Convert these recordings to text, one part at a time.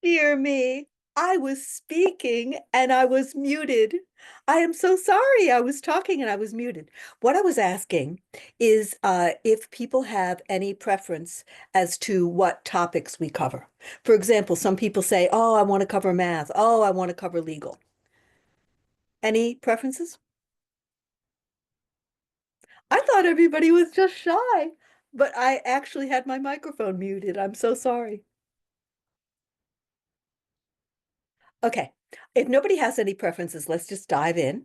Dear me, I was speaking and I was muted. I am so sorry. I was talking and I was muted. What I was asking is if people have any preference as to what topics we cover. For example, some people say, oh, I want to cover math. Oh, I want to cover legal. Any preferences? I thought everybody was just shy, but I actually had my microphone muted. I'm so sorry. Okay, if nobody has any preferences, let's just dive in.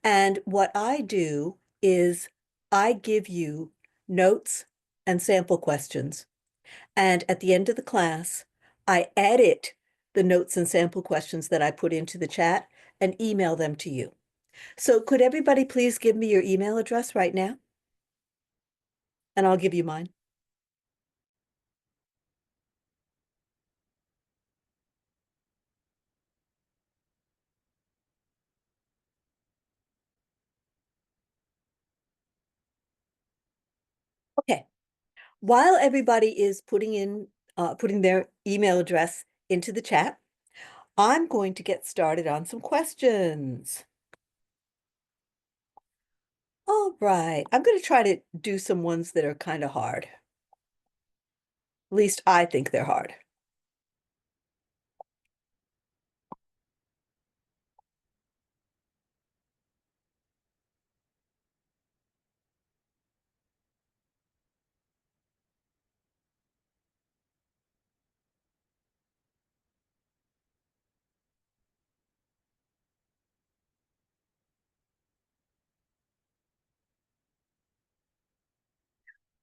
And what I do is I give you notes and sample questions. And at the end of the class, I edit the notes and sample questions that I put into the chat and email them to you. So could everybody please give me your email address right now? And I'll give you mine. Okay. While everybody is putting their email address into the chat, I'm going to get started on some questions. All right, I'm going to try to do some ones that are kind of hard. At least I think they're hard.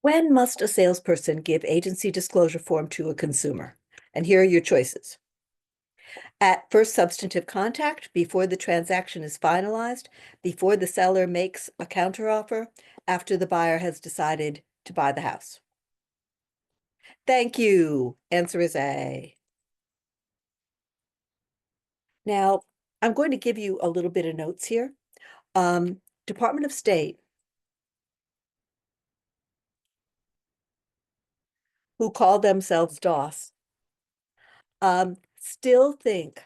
When must a salesperson give agency disclosure form to a consumer? And here are your choices. At first substantive contact, before the transaction is finalized, before the seller makes a counteroffer, after the buyer has decided to buy the house. Thank you. Answer is A. Now, I'm going to give you a little bit of notes here. Department of State, who call themselves DOS, still think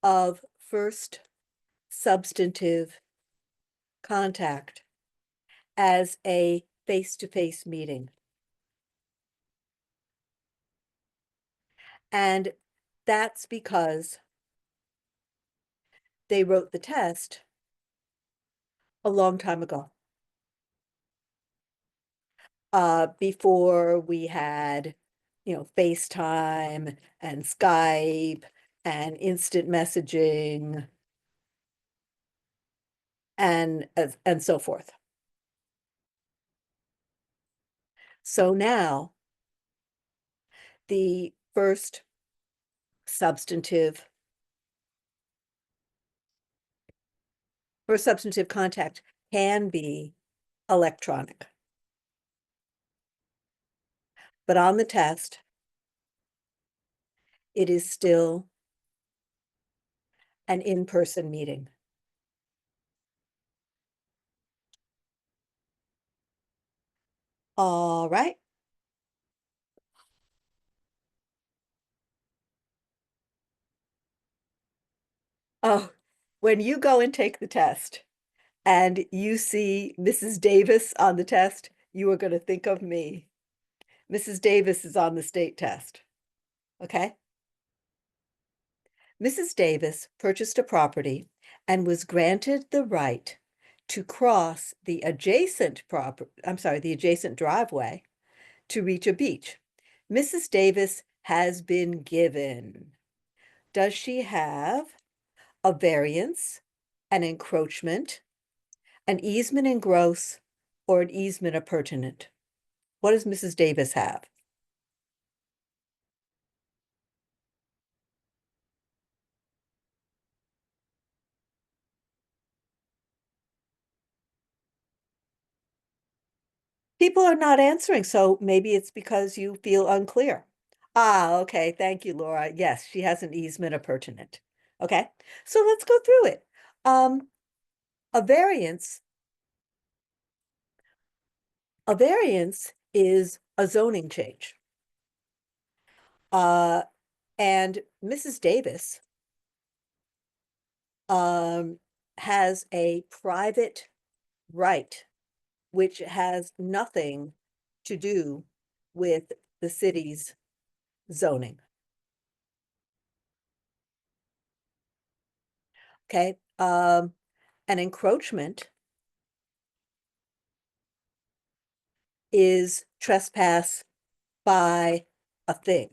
of first substantive contact as a face-to-face meeting. And that's because they wrote the test a long time ago. Before we had, FaceTime and Skype and instant messaging and so forth. So now the substantive first substantive contact can be electronic. But on the test, it is still an in-person meeting. All right. Oh, when you go and take the test and you see Mrs. Davis on the test, you are going to think of me. Mrs. Davis is on the state test. Okay. Mrs. Davis purchased a property and was granted the right to cross the adjacent the adjacent driveway to reach a beach. Mrs. Davis has been given. Does she have a variance, an encroachment, an easement in gross, or an easement appurtenant? What does Mrs. Davis have? People are not answering, so maybe it's because you feel unclear. Ah, okay. Thank you, Laura. Yes, she has an easement appurtenant. Okay, so let's go through it. Um, a variance, a variance is a zoning change. Uh, And Mrs. Davis has a private right, which has nothing to do with the city's zoning. Okay, an encroachment is trespass by a thing.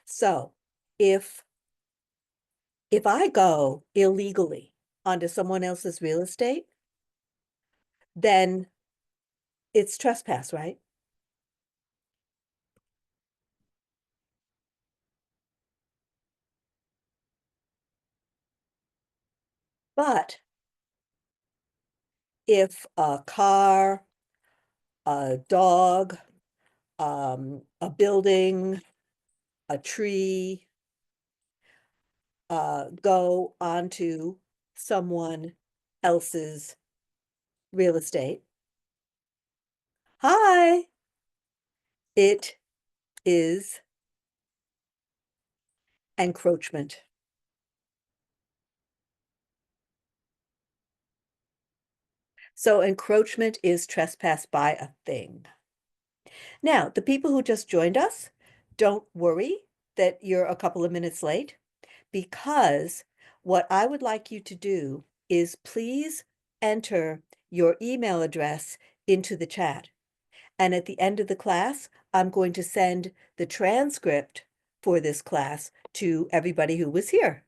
So if I go illegally onto someone else's real estate, then it's trespass, right? But if a car, a dog, a building, a tree, go onto someone else's real estate, hi, it is encroachment. So encroachment is trespass by a thing. Now, the people who just joined us, don't worry that you're a couple of minutes late, because what I would like you to do is please enter your email address into the chat. And at the end of the class, I'm going to send the transcript for this class to everybody who was here.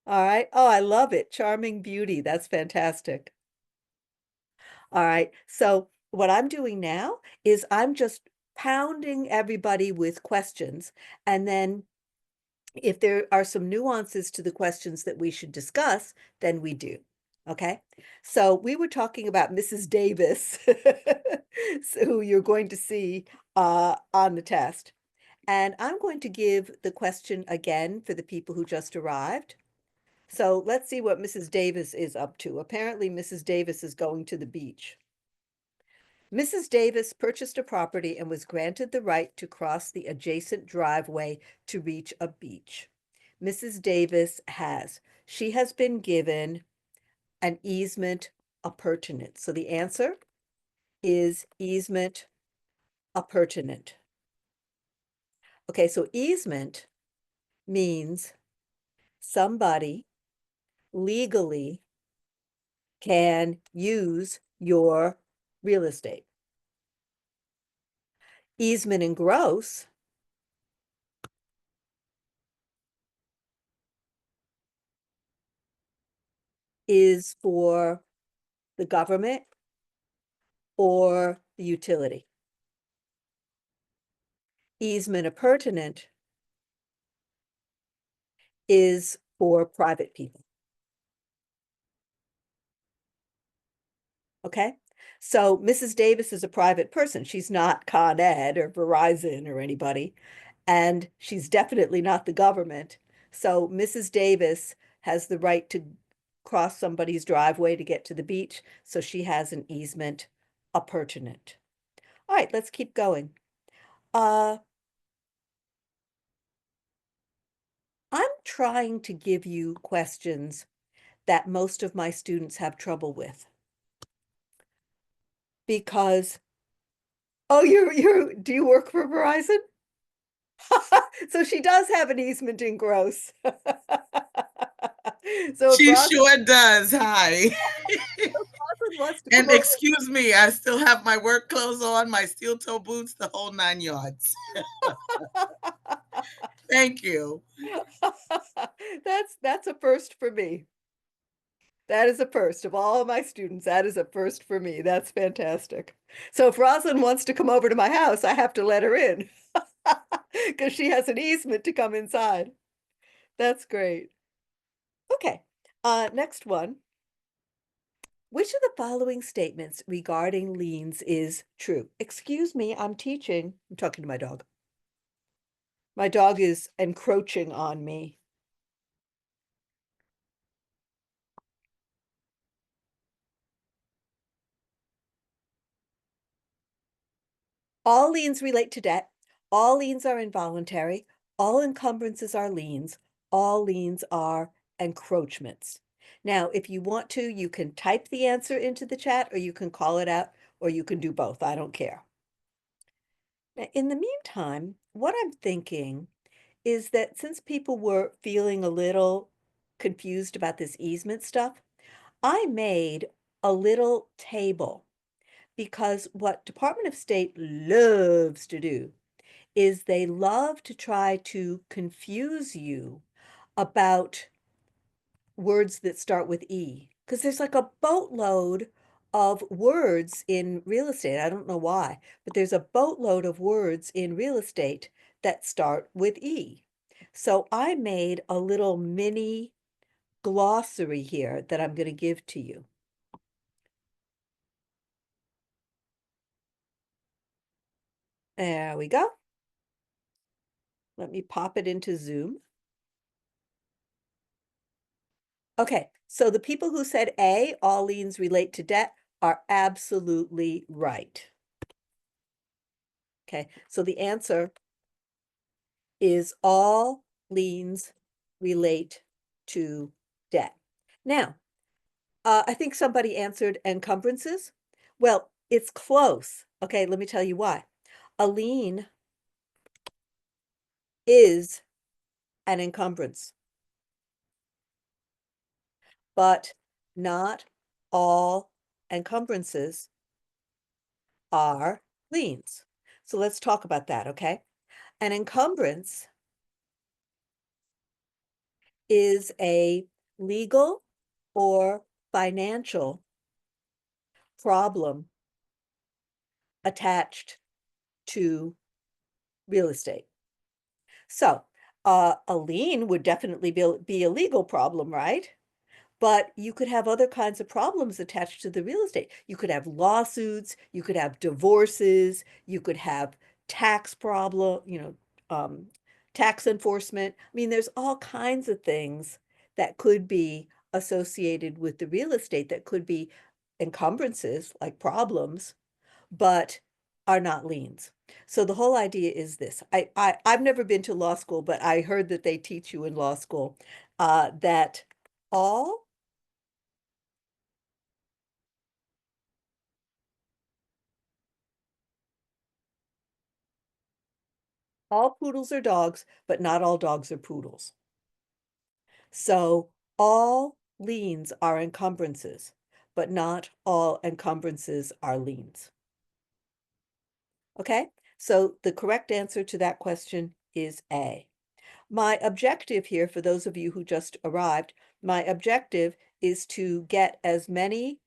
All right. Oh, I love it. Charming beauty. That's fantastic. All right. So what I'm doing now is I'm just pounding everybody with questions. And then if there are some nuances to the questions that we should discuss, then we do. Okay. So we were talking about Mrs. Davis, who you're going to see on the test. And I'm going to give the question again for the people who just arrived. So let's see what Mrs. Davis is up to. Apparently, Mrs. Davis is going to the beach. Mrs. Davis purchased a property and was granted the right to cross the adjacent driveway to reach a beach. Mrs. Davis she has been given an easement appurtenant. So the answer is easement appurtenant. Okay, so easement means somebody legally can use your real estate. Easement in gross is for the government or the utility. Easement appurtenant is for private people. Okay? So Mrs. Davis is a private person. She's not Con Ed or Verizon or anybody, and she's definitely not the government. So Mrs. Davis has the right to cross somebody's driveway to get to the beach, so she has an easement appurtenant. All right, let's keep going. I'm trying to give you questions that most of my students have trouble with because, oh, do you work for Verizon? So she does have an easement in gross. So if She Ross, sure does. Hi. wants to come And over. excuse me, I still have my work clothes on, my steel toe boots, the whole 9 yards. Thank you. That's a first for me. That is a first of all my students. That is a first for me. That's fantastic. So if Rosalind wants to come over to my house, I have to let her in because she has an easement to come inside. That's great. Okay. Next one. Which of the following statements regarding liens is true? Excuse me, I'm teaching. I'm talking to my dog. My dog is encroaching on me. All liens relate to debt. All liens are involuntary. All encumbrances are liens. All liens are encroachments. Now, if you want to, you can type the answer into the chat, or you can call it out, or you can do both. I don't care. Now, in the meantime, what I'm thinking is that since people were feeling a little confused about this easement stuff, I made a little table because what Department of State loves to do is they love to try to confuse you about words that start with E, because there's like a boatload of words in real estate. I don't know why, but there's a boatload of words in real estate that start with E. So I made a little mini glossary here that I'm going to give to you. There we go. Let me pop it into Zoom. Okay, so the people who said A, all liens relate to debt, are absolutely right. Okay, so the answer is all liens relate to debt. Now, I think somebody answered encumbrances. Well, it's close. Okay, let me tell you why. A lien is an encumbrance, but not all encumbrances are liens. So let's talk about that, okay? An encumbrance is a legal or financial problem attached to real estate. So, a lien would definitely be a legal problem, right? But you could have other kinds of problems attached to the real estate. You could have lawsuits, you could have divorces, you could have tax problem, tax enforcement. I mean, there's all kinds of things that could be associated with the real estate that could be encumbrances, like problems, but are not liens. So the whole idea is this. I've never been to law school, but I heard that they teach you in law school that all all poodles are dogs, but not all dogs are poodles. So all liens are encumbrances, but not all encumbrances are liens. Okay? So the correct answer to that question is A. My objective here, for those of you who just arrived, my objective is to get as many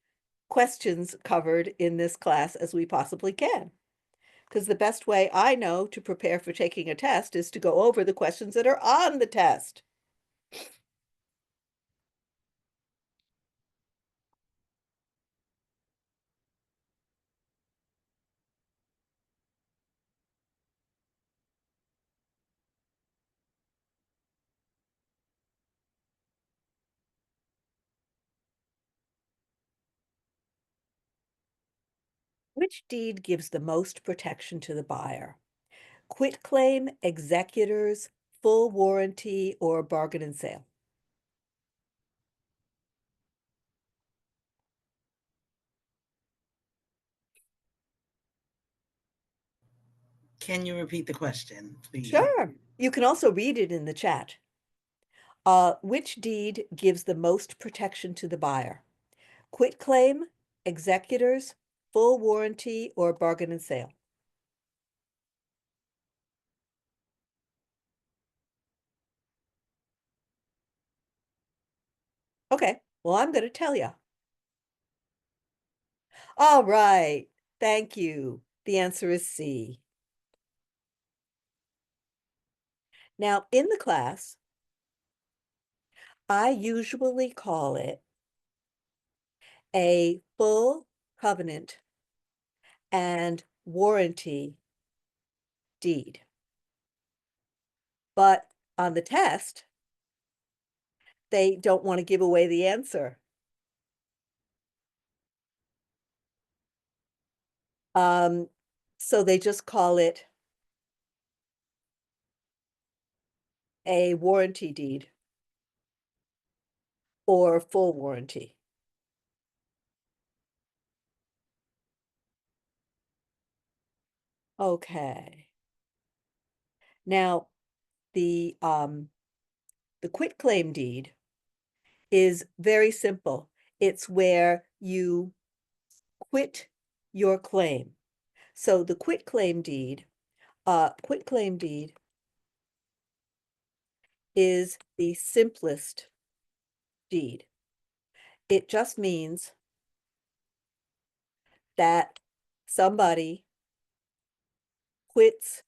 questions covered in this class as we possibly can. Because the best way I know to prepare for taking a test is to go over the questions that are on the test. Which deed gives the most protection to the buyer? Quitclaim, executors, full warranty, or bargain and sale? Can you repeat the question, please? Sure. You can also read it in the chat. Which deed gives the most protection to the buyer? Quitclaim, executors, full warranty, or bargain and sale? Okay, well, I'm going to tell you. All right, thank you. The answer is C. Now, in the class, I usually call it a full covenant and warranty deed. But on the test, they don't want to give away the answer. So they just call it A warranty deed or full warranty. Okay. Now, the quitclaim deed is very simple. It's where you quit your claim. So the quitclaim deed is the simplest deed. It just means that somebody quits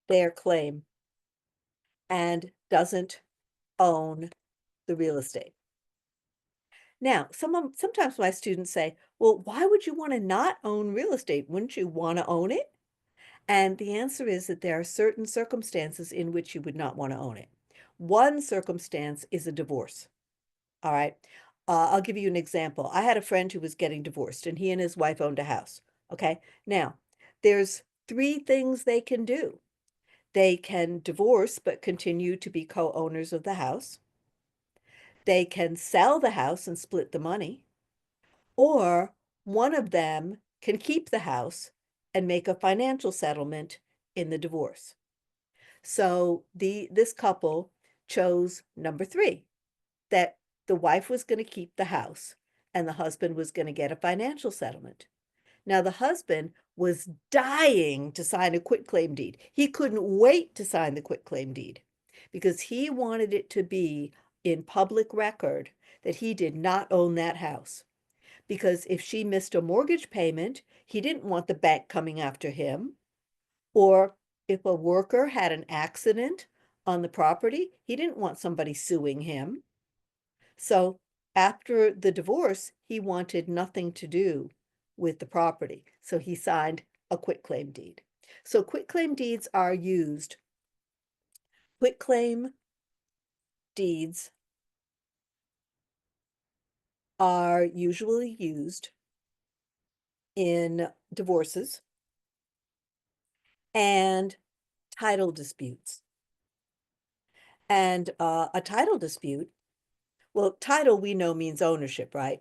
their claim and doesn't own the real estate. Now, sometimes my students say, well, why would you want to not own real estate? Wouldn't you want to own it? And the answer is that there are certain circumstances in which you would not want to own it. One circumstance is a divorce. All right. I'll give you an example. I had a friend who was getting divorced, and he and his wife owned a house. Okay. Now, there's three things they can do. They can divorce but continue to be co-owners of the house. They can sell the house and split the money, or one of them can keep the house and make a financial settlement in the divorce. So this couple chose number three, that the wife was going to keep the house and the husband was going to get a financial settlement. Now, the husband was dying to sign a quitclaim deed. He couldn't wait to sign the quitclaim deed because he wanted it to be in public record that he did not own that house. Because if she missed a mortgage payment, he didn't want the bank coming after him. Or if a worker had an accident on the property, he didn't want somebody suing him. So after the divorce, he wanted nothing to do with the property. So he signed a quitclaim deed. So quitclaim deeds are used. Quitclaim deeds are usually used in divorces and title disputes. And a title dispute, well, title we know means ownership, right?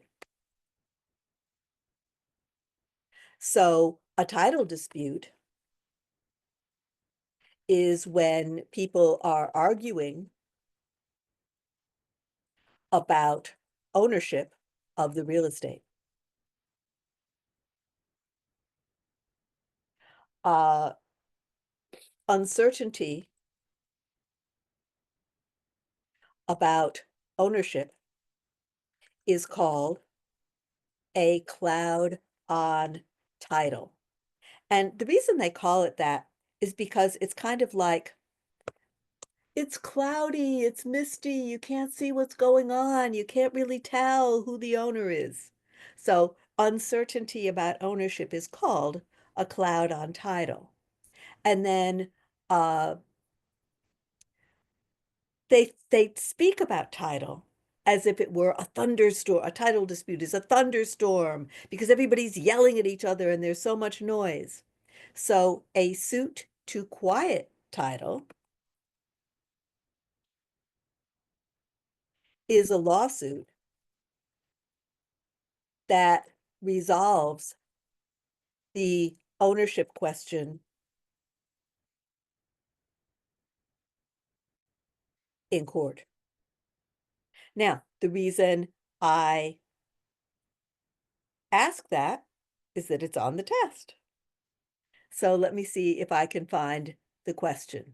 So a title dispute is when people are arguing about ownership of the real estate. Uh, Uncertainty about ownership is called a cloud on title. And the reason they call it that is because it's kind of like it's cloudy, it's misty, you can't see what's going on, you can't really tell who the owner is. So uncertainty about ownership is called a cloud on title. And then uh, they speak about title as if it were a thunderstorm. A title dispute is a thunderstorm because everybody's yelling at each other and there's so much noise. So a suit to quiet title is a lawsuit that resolves the ownership question in court. Now, the reason I ask that is that it's on the test. So let me see if I can find the question.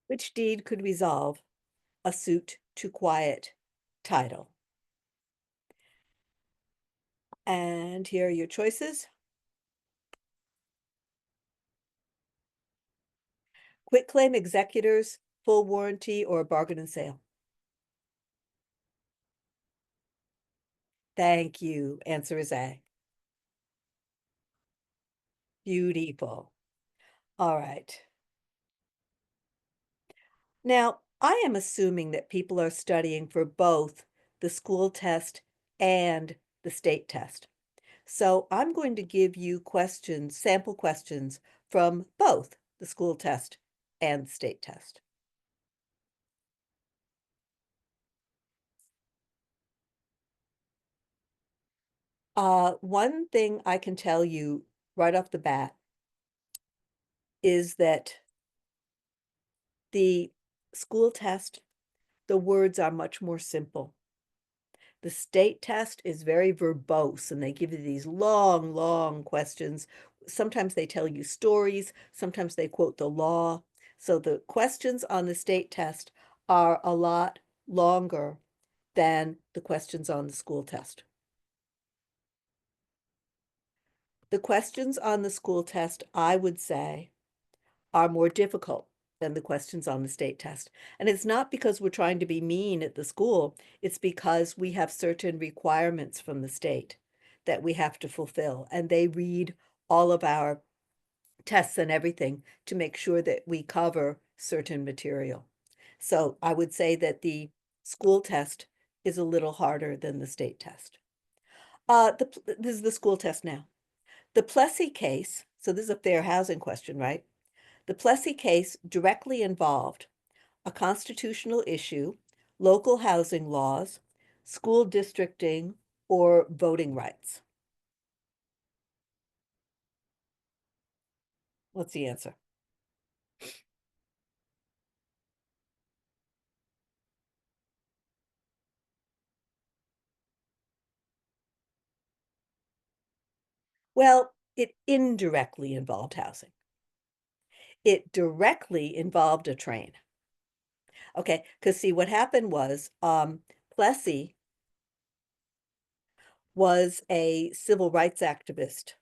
Which deed could resolve a suit to quiet title? And here are your choices. Quitclaim executors, full warranty, or bargain and sale? Thank you. Answer is A. Beautiful. All right. Now, I am assuming that people are studying for both the school test and the state test. So I'm going to give you questions, sample questions from both the school test and the state test. One thing I can tell you right off the bat is that the school test, the words are much more simple. The state test is very verbose and they give you these long, long questions. Sometimes they tell you stories, sometimes they quote the law. So the questions on the state test are a lot longer than the questions on the school test. The questions on the school test, I would say, are more difficult than the questions on the state test. And it's not because we're trying to be mean at the school, it's because we have certain requirements from the state that we have to fulfill. And they read all of our tests and everything to make sure that we cover certain material. So I would say that the school test is a little harder than the state test. This is the school test now. The Plessy case, so this is a fair housing question, right? The Plessy case directly involved a constitutional issue, local housing laws, school districting, or voting rights. What's the answer? Well, it indirectly involved housing. It directly involved a train. Okay, because see, what happened was Plessy was a civil rights activist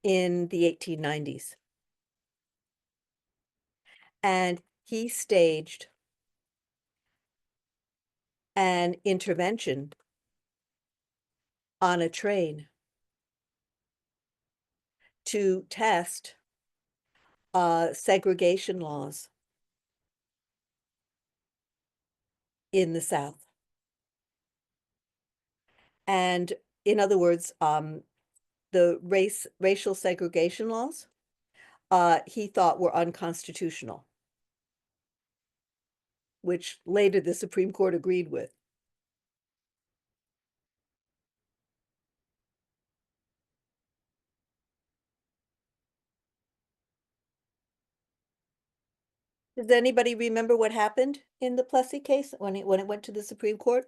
in the 1890s. And he staged an intervention on a train to test segregation laws in the South. And in other words, the racial segregation laws, he thought were unconstitutional, which later the Supreme Court agreed with. Does anybody remember what happened in the Plessy case when it went to the Supreme Court?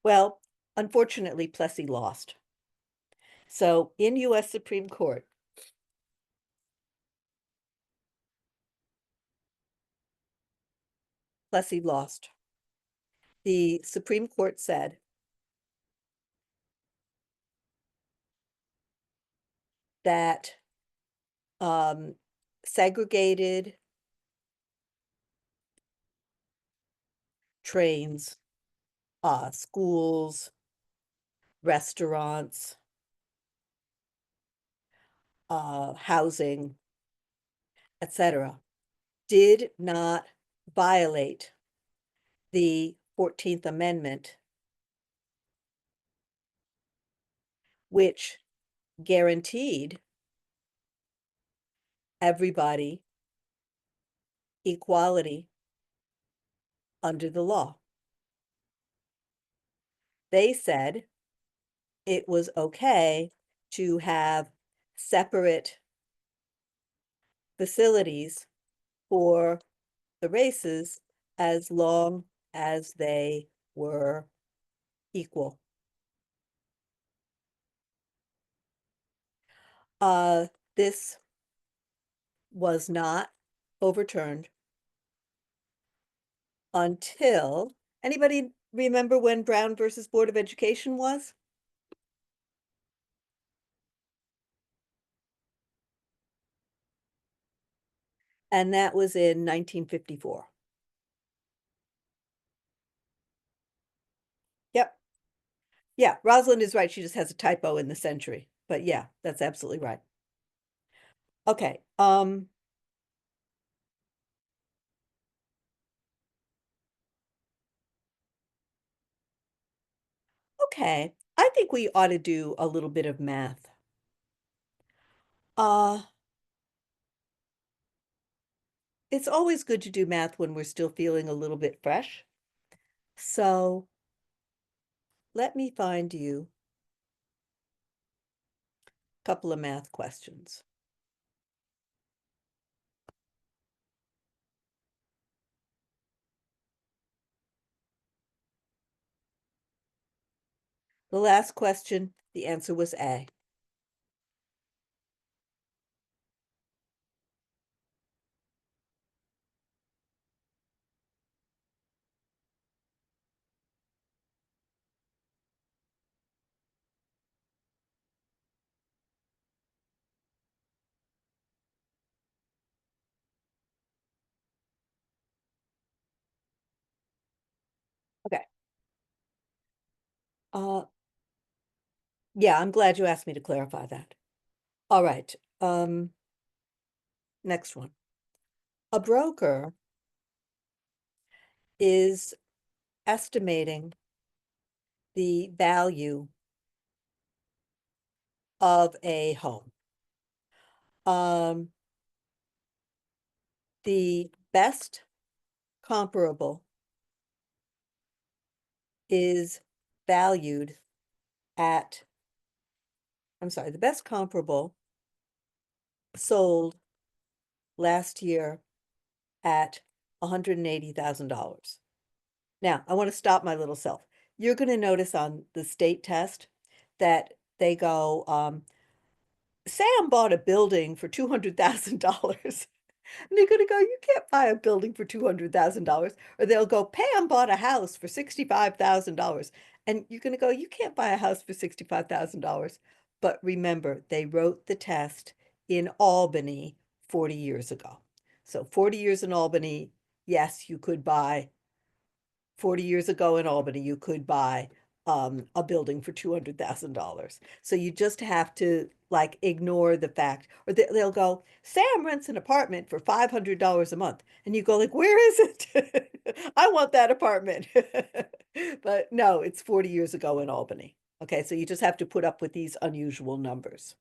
Well, unfortunately, Plessy lost. So in US Supreme Court, Plessy lost. The Supreme Court said that um, segregated trains, schools, restaurants, housing, etc., did not violate the 14th Amendment, which guaranteed everybody equality under the law. They said it was okay to have separate facilities for the races as long as they were equal. This was not overturned until anybody remember when Brown versus Board of Education was? and that was in 1954. Yep. Yeah, Rosalind is right. She just has a typo in the century. But yeah, that's absolutely right. Okay. Okay. I think we ought to do a little bit of math. Uh, it's always good to do math when we're still feeling a little bit fresh. So let me find you a couple of math questions. The last question, the answer was A. Okay. Uh, yeah, I'm glad you asked me to clarify that. All right. Next one. A broker is estimating the value of a home. The best comparable is valued at, I'm sorry, the best comparable sold last year at $180,000. Now, I want to stop my little self. You're going to notice on the state test that they go, Sam bought a building for $200,000. And they're gonna go, you can't buy a building for $200,000. Or they'll go, Pam bought a house for $65,000. And you're gonna go, you can't buy a house for $65,000. But remember, they wrote the test in Albany 40 years ago. So 40 years in Albany, yes, you could buy 40 years ago in Albany, you could buy a building for $200,000. So you just have to like ignore the fact, or they'll go, Sam rents an apartment for $500 a month. And you go like, where is it? I want that apartment. But no, it's 40 years ago in Albany. Okay, so you just have to put up with these unusual numbers.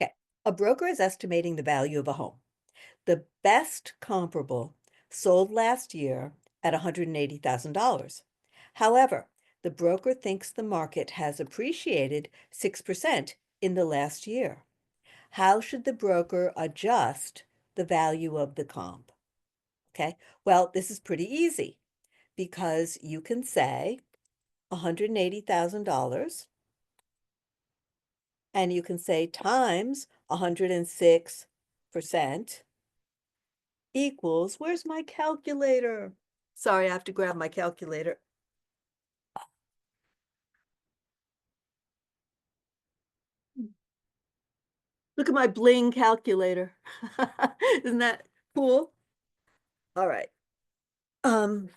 Okay, a broker is estimating the value of a home. The best comparable sold last year at $180,000. However, the broker thinks the market has appreciated 6% in the last year. How should the broker adjust the value of the comp? Okay, well, this is pretty easy because you can say $180,000 and you can say times 106% equals, where's my calculator? Sorry, I have to grab my calculator. Look at my bling calculator. Isn't that cool? All right. Um,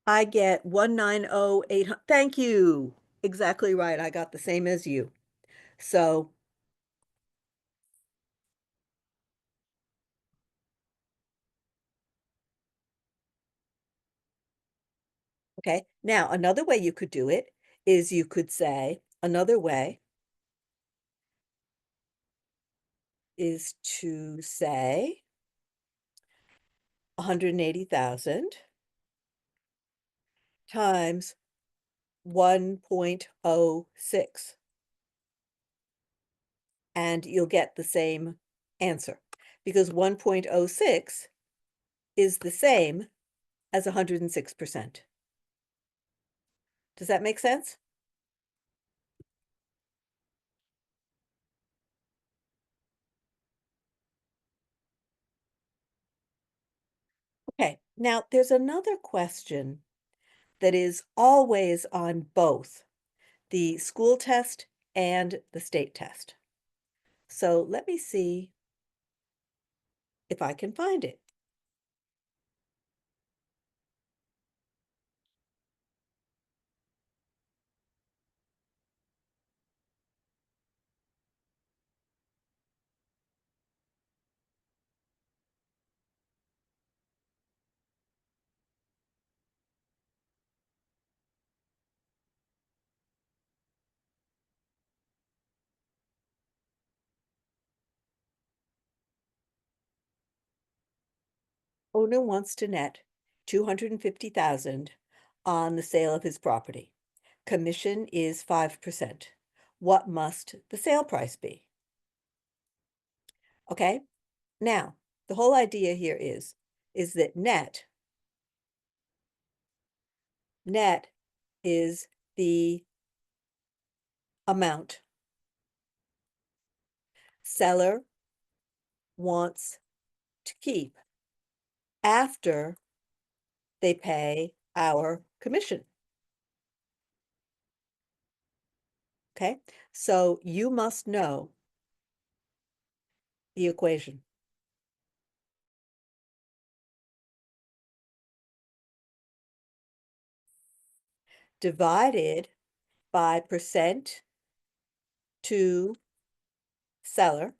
I get 190,800. Thank you. Exactly right. I got the same as you. So, okay. Now, another way you could do it is you could say, another way is to say 180,000 times 1.06, and you'll get the same answer because 1.06 is the same as 106%. Does that make sense? Okay, now there's another question that is always on both the school test and the state test. So let me see if I can find it. Owner wants to net 250,000 on the sale of his property. Commission is 5%. What must the sale price be? Okay, now the whole idea here is that net is the amount seller wants to keep after they pay our commission. Okay, so you must know the equation. Divided by percent to seller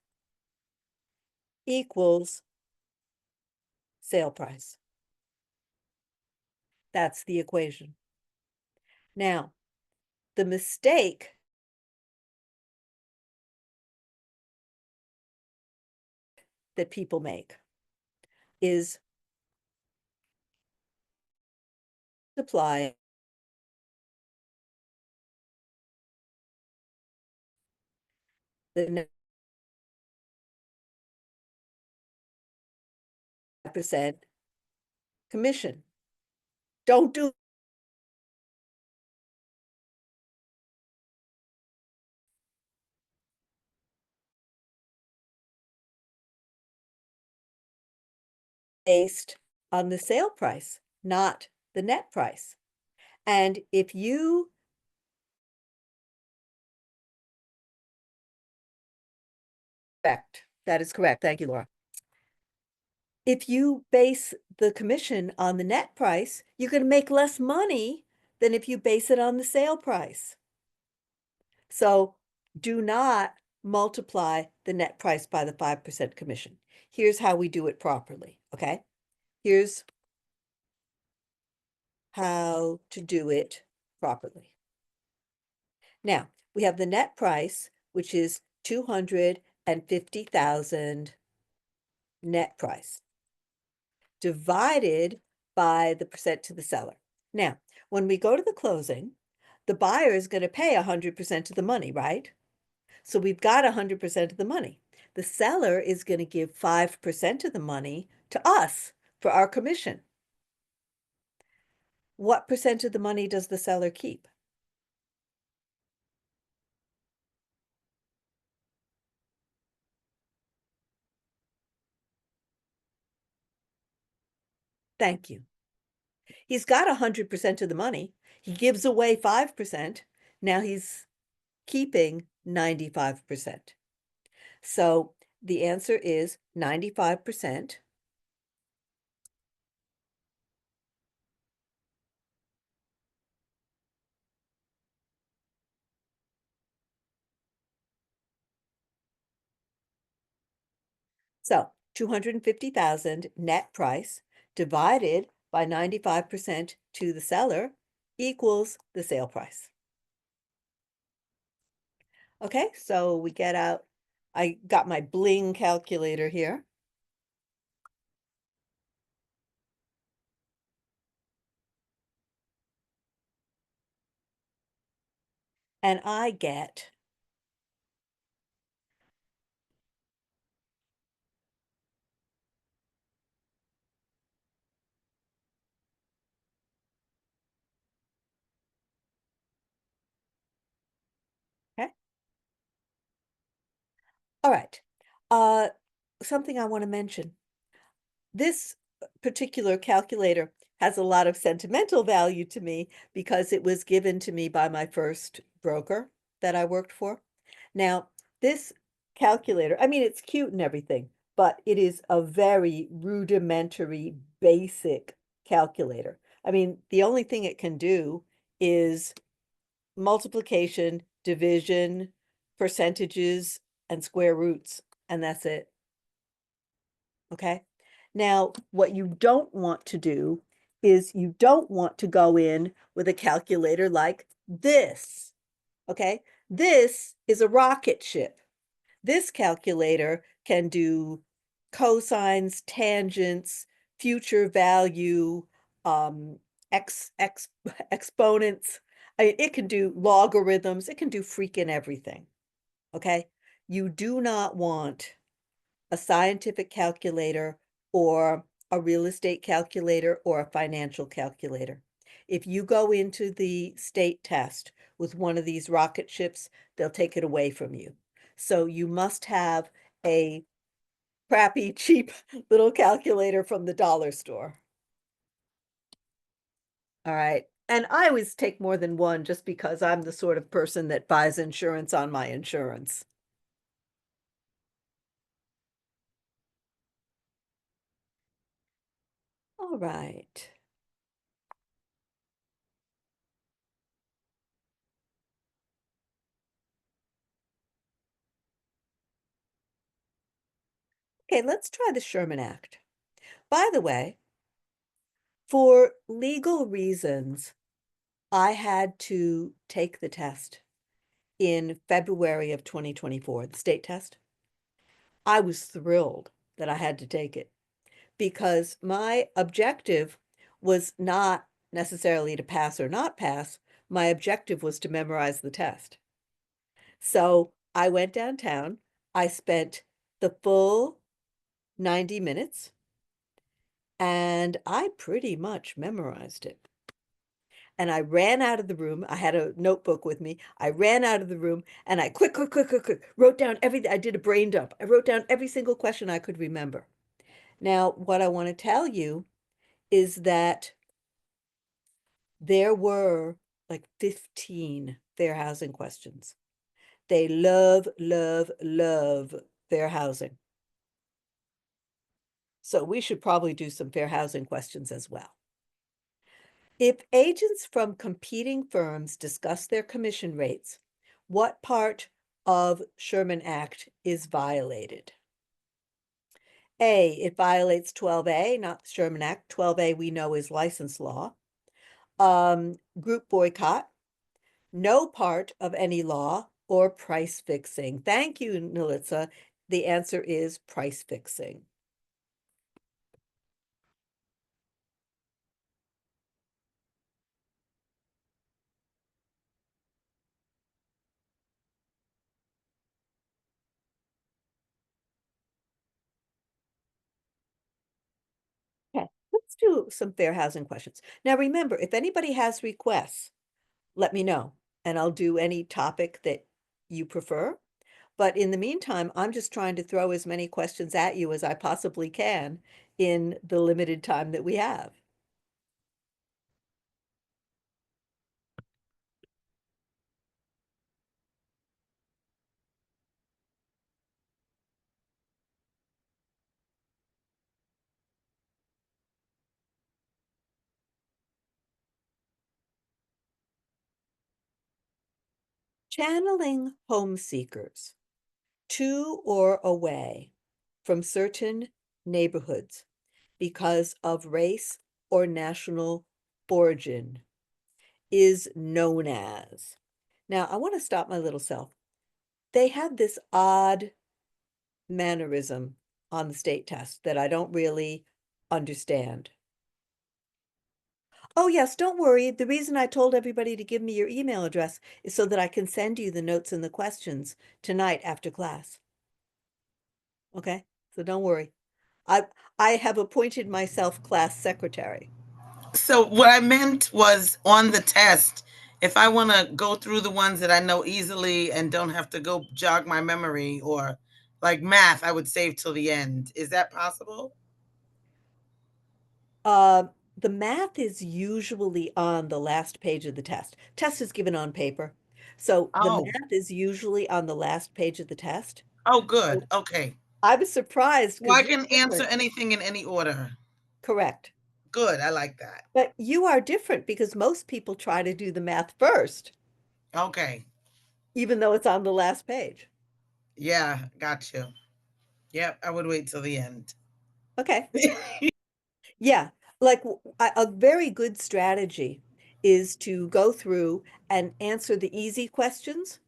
equals sale price. That's the equation. Now, the mistake that people make is multiply the 9% commission. Don't do based on the sale price, not the net price. And if you correct, that is correct. Thank you, Laura. If you base the commission on the net price, you're going to make less money than if you base it on the sale price. So do not multiply the net price by the 5% commission. Here's how we do it properly, okay? Here's how to do it properly. Now, we have the net price, which is 250,000 net price, divided by the percent to the seller. Now, when we go to the closing, the buyer is going to pay 100% of the money, right? So we've got 100% of the money. The seller is going to give 5% of the money to us for our commission. What percent of the money does the seller keep? Thank you. He's got 100% of the money. He gives away 5%. Now he's keeping 95%. So the answer is 95%. So 250,000 net price divided by 95% to the seller equals the sale price. Okay, so we get out, I got my bling calculator here. and I get, okay, all right. Uh, Something I want to mention. This particular calculator has a lot of sentimental value to me because it was given to me by my first broker that I worked for. Now, this calculator, I mean, it's cute and everything, but it is a very rudimentary, basic calculator. I mean, the only thing it can do is multiplication, division, percentages, and square roots, and that's it. Okay. Now, what you don't want to do is you don't want to go in with a calculator like this. Okay. This is a rocket ship. This calculator can do cosines, tangents, future value, um, exponents. I mean, it can do logarithms. It can do freaking everything. Okay. You do not want a scientific calculator or a real estate calculator or a financial calculator. If you go into the state test with one of these rocket ships, they'll take it away from you. So you must have a crappy, cheap little calculator from the dollar store. All right. And I always take more than one just because I'm the sort of person that buys insurance on my insurance. All right. Okay, let's try the Sherman Act. By the way, for legal reasons, I had to take the test in February of 2024, the state test. I was thrilled that I had to take it because my objective was not necessarily to pass or not pass. My objective was to memorize the test. So I went downtown. I spent the full 90 minutes and I pretty much memorized it. And I ran out of the room. I had a notebook with me. I ran out of the room and I quick, wrote down everything. I did a brain dump. I wrote down every single question I could remember. Now, what I want to tell you is that there were like 15 fair housing questions. They love fair housing. So we should probably do some fair housing questions as well. If agents from competing firms discuss their commission rates, what part of Sherman Act is violated? A, it violates 12A, not the Sherman Act. 12A we know is license law. Group boycott, no part of any law, or price fixing. Thank you, Nalitza. The answer is price fixing. Okay, let's do some fair housing questions. Now remember, if anybody has requests, let me know and I'll do any topic that you prefer. But in the meantime, I'm just trying to throw as many questions at you as I possibly can in the limited time that we have. Channeling home seekers to or away from certain neighborhoods because of race or national origin is known as. Now, I want to stop my little self. They have this odd mannerism on the state test that I don't really understand. Oh, yes, don't worry. The reason I told everybody to give me your email address is so that I can send you the notes and the questions tonight after class. Okay? So don't worry. I I have appointed myself class secretary. So what I meant was on the test, if I want to go through the ones that I know easily and don't have to go jog my memory or like math, I would save till the end. Is that possible? The math is usually on the last page of the test. Test is given on paper. So the Oh, math is usually on the last page of the test. oh, So good. Okay. I was surprised Well, because I you're can answer different. anything in any order. Correct. Good. I like that. But you are different because most people try to do the math first, Okay. even though it's on the last page. Yeah, got you. Yep, I would wait till the end. Okay. Yeah, like a very good strategy is to go through and answer the easy questions,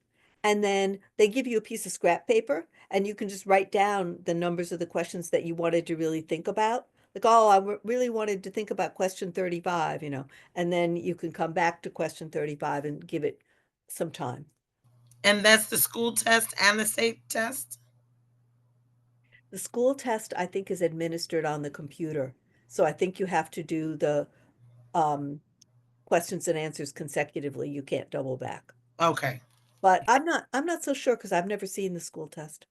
and then they give you a piece of scrap paper, and you can just write down the numbers of the questions that you wanted to really think about. Like, oh, really wanted to think about question 35, and then you can come back to question 35 and give it some time. And that's the school test and the state test? The school test, I think, is administered on the computer. So I think you have to do the um, questions and answers consecutively. You can't double back. Okay. But I'm not so sure because I've never seen the school test.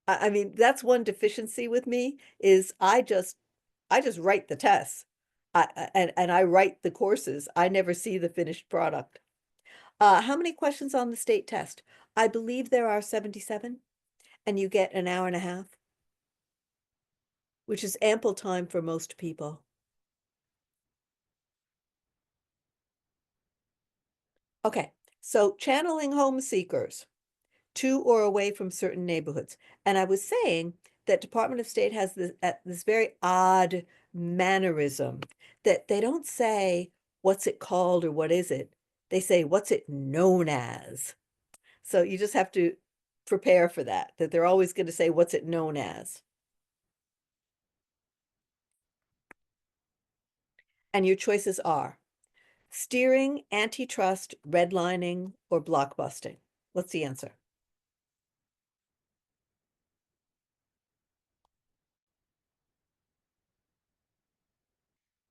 I mean, that's one deficiency with me is I just write the tests. And I write the courses. I never see the finished product. How many questions on the state test? I believe there are 77, and you get an hour and a half, which is ample time for most people. Okay, so channeling home seekers to or away from certain neighborhoods. And I was saying that Department of State has this very odd mannerism that they don't say, what's it called or what is it? They say, what's it known as? So you just have to prepare for that they're always going to say, what's it known as? And your choices are steering, antitrust, redlining, or blockbusting. What's the answer?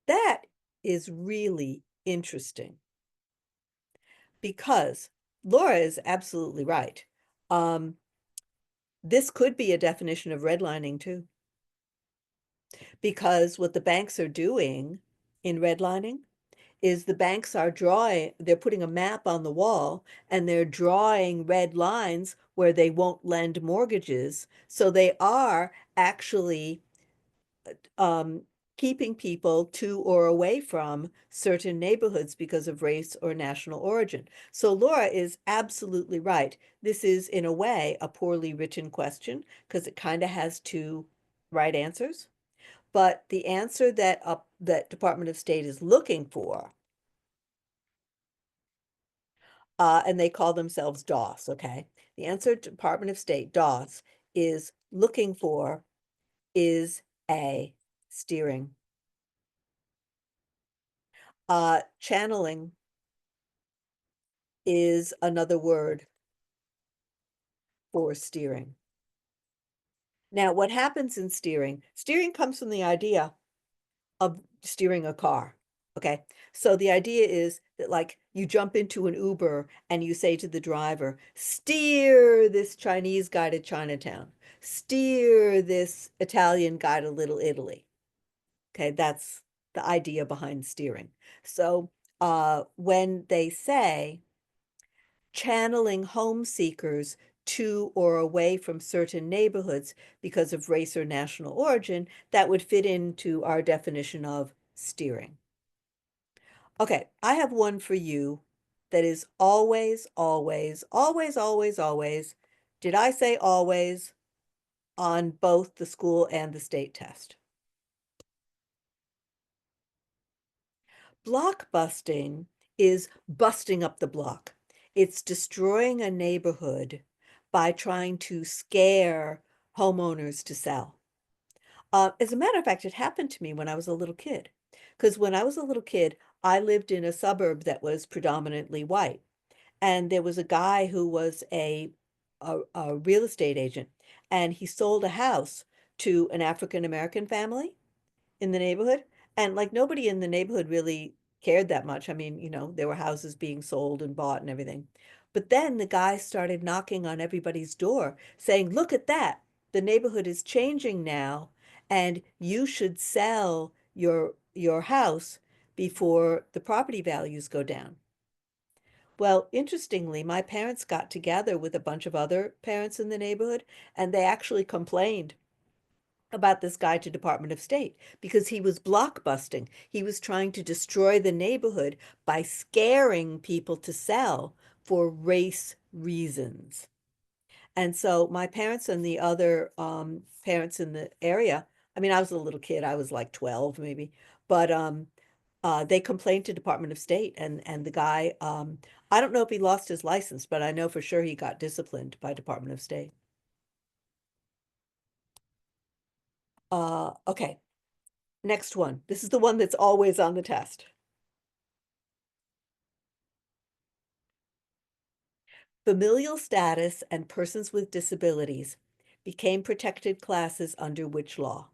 That is really interesting because Laura is absolutely right. Um, this could be a definition of redlining too, because what the banks are doing in redlining is the banks are they're putting a map on the wall and they're drawing red lines where they won't lend mortgages. So they are actually um, keeping people to or away from certain neighborhoods because of race or national origin. So Laura is absolutely right. This is, in a way, a poorly written question because it kind of has two right answers. But the answer that Department of State is looking for, and they call themselves DOS, okay? The answer Department of State, DOS, is looking for is A, steering. Channeling is another word for steering. Now, what happens in steering? Steering comes from the idea of steering a car. Okay. So the idea is that, like, you jump into an Uber and you say to the driver, steer this Chinese guy to Chinatown, steer this Italian guy to Little Italy. Okay. That's the idea behind steering. So when they say, channeling home seekers to or away from certain neighborhoods because of race or national origin, that would fit into our definition of steering. Okay, I have one for you that is always, always, always, always, always. Did I say always on both the school and the state test? Blockbusting is busting up the block. It's destroying a neighborhood by trying to scare homeowners to sell. As a matter of fact, it happened to me when I was a little kid. Because when I was a little kid, I lived in a suburb that was predominantly white. And there was a guy who was a real estate agent, and he sold a house to an African American family in the neighborhood. And like nobody in the neighborhood really cared that much. I mean, there were houses being sold and bought and everything. But then the guy started knocking on everybody's door saying, "Look at that. The neighborhood is changing now, and you should sell your house before the property values go down." Well, interestingly, my parents got together with a bunch of other parents in the neighborhood, and they actually complained about this guy to Department of State because he was blockbusting. He was trying to destroy the neighborhood by scaring people to sell for race reasons. And so my parents and the other parents in the area, I mean, I was a little kid, I was like 12 maybe, but they complained to Department of State, and the guy, I don't know if he lost his license, but I know for sure he got disciplined by Department of State. Okay, next one. This is the one that's always on the test. Familial status and persons with disabilities became protected classes under which law?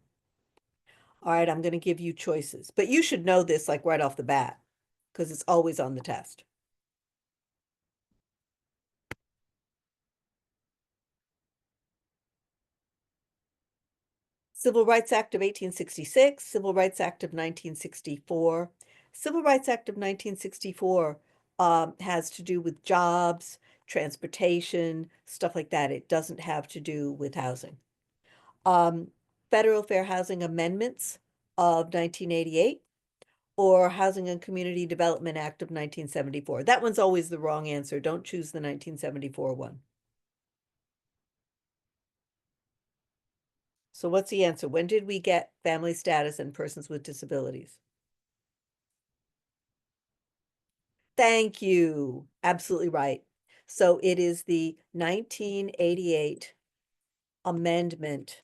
All right, I'm going to give you choices, but you should know this like right off the bat because it's always on the test. Civil Rights Act of 1866, Civil Rights Act of 1964. Civil Rights Act of 1964 has to do with jobs, transportation, stuff like that. It doesn't have to do with housing. Um, Federal Fair Housing Amendments of 1988 or Housing and Community Development Act of 1974. That one's always the wrong answer. Don't choose the 1974 one. So what's the answer? When did we get family status and persons with disabilities? Thank you. Absolutely right. So it is the 1988 amendment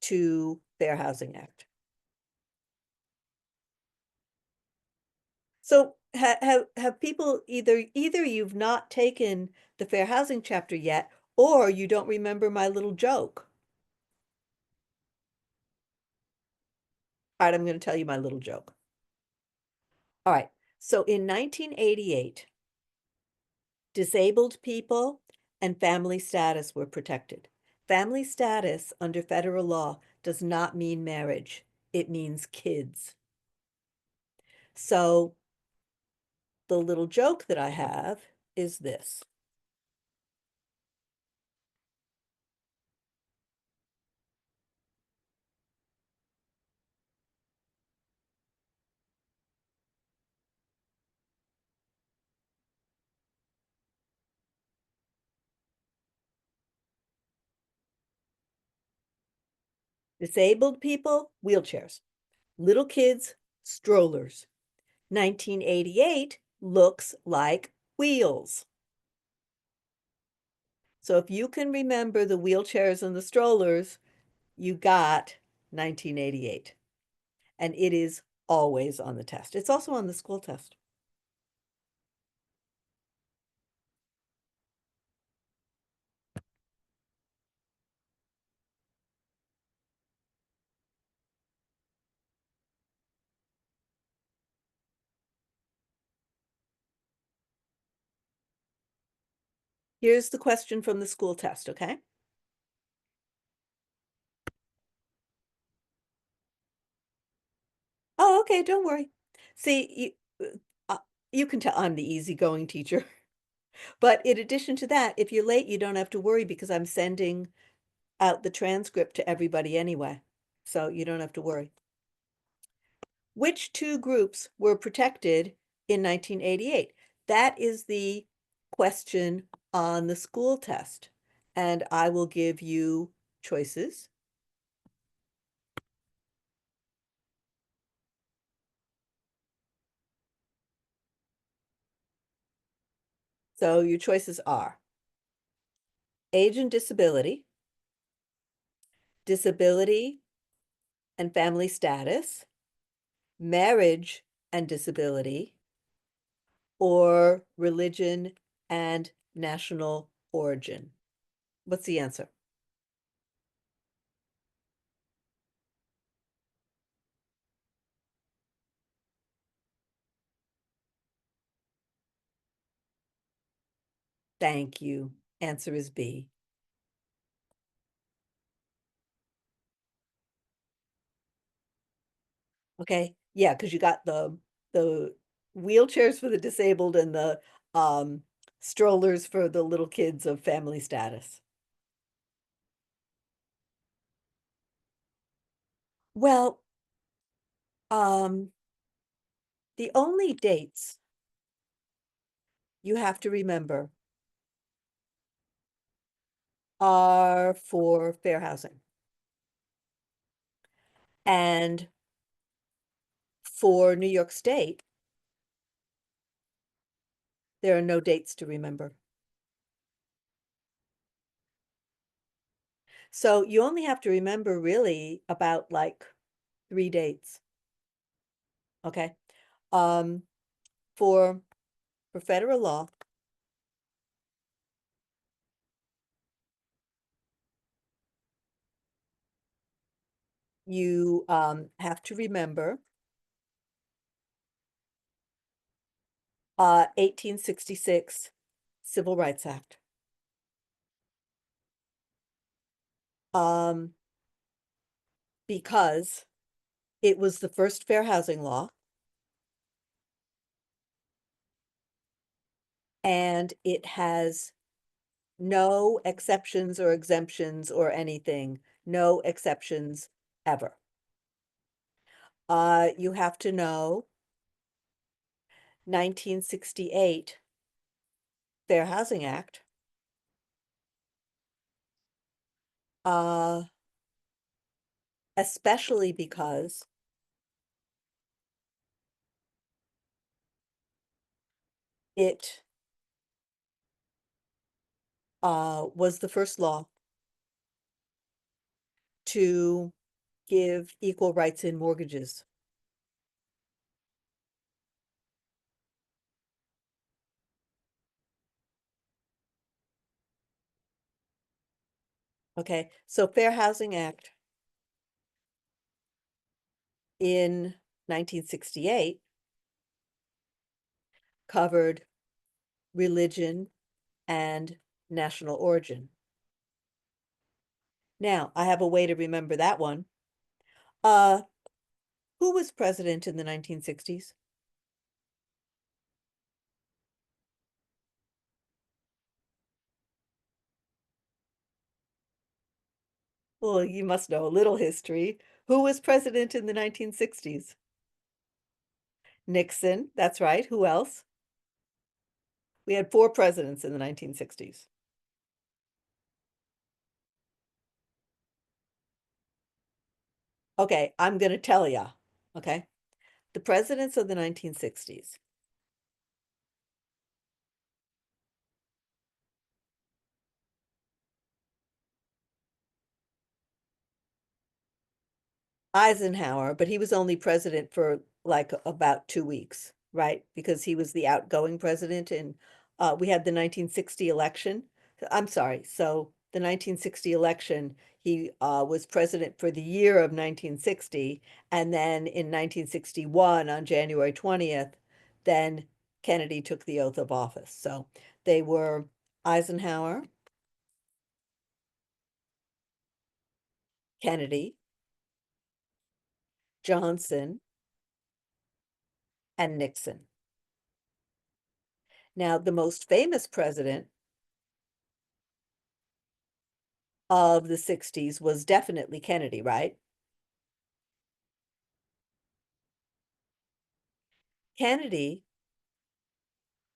to Fair Housing Act. So have people either you've not taken the Fair Housing chapter yet, or you don't remember my little joke. All right, I'm going to tell you my little joke. All right. So in 1988, disabled people and family status were protected. Family status under federal law does not mean marriage. It means kids. So the little joke that I have is this. Disabled people, wheelchairs. Little kids, strollers. 1988 looks like wheels. So if you can remember the wheelchairs and the strollers, you got 1988. And it is always on the test. It's also on the school test. Here's the question from the school test, okay? Oh, okay, don't worry. See, you can tell I'm the easygoing teacher. But in addition to that, if you're late, you don't have to worry because I'm sending out the transcript to everybody anyway. So you don't have to worry. Which two groups were protected in 1988? That is the question on the school test. And I will give you choices. So your choices are age and disability, disability and family status, marriage and disability, or religion and national origin? What's the answer? Thank you. Answer is B. Okay, yeah, because you got the wheelchairs for the disabled and the strollers for the little kids of family status. Well, um, the only dates you have to remember are for fair housing. And for New York State, there are no dates to remember. So you only have to remember really about like 3 dates. Okay. Um, for federal law, you have to remember 1866 Civil Rights Act. Um, because it was the first fair housing law and it has no exceptions or exemptions or anything, no exceptions ever. You have to know 1968 Fair Housing Act. Uh, especially because it was the first law to give equal rights in mortgages. Okay, so Fair Housing Act in 1968 covered religion and national origin. Now, I have a way to remember that one. Uh, who was president in the 1960s? Well, you must know a little history. Who was president in the 1960s? Nixon, that's right. Who else? We had 4 presidents in the 1960s. Okay, I'm going to tell ya. Okay. The presidents of the 1960s. Eisenhower, but he was only president for like about 2 weeks, right? Because he was the outgoing president and we had the 1960 election. I'm sorry. So the 1960 election, he was president for the year of 1960, and then in 1961 on January 20th, then Kennedy took the oath of office. So they were Eisenhower, Kennedy, Johnson, and Nixon. Now, the most famous president of the 60s was definitely Kennedy, right? Kennedy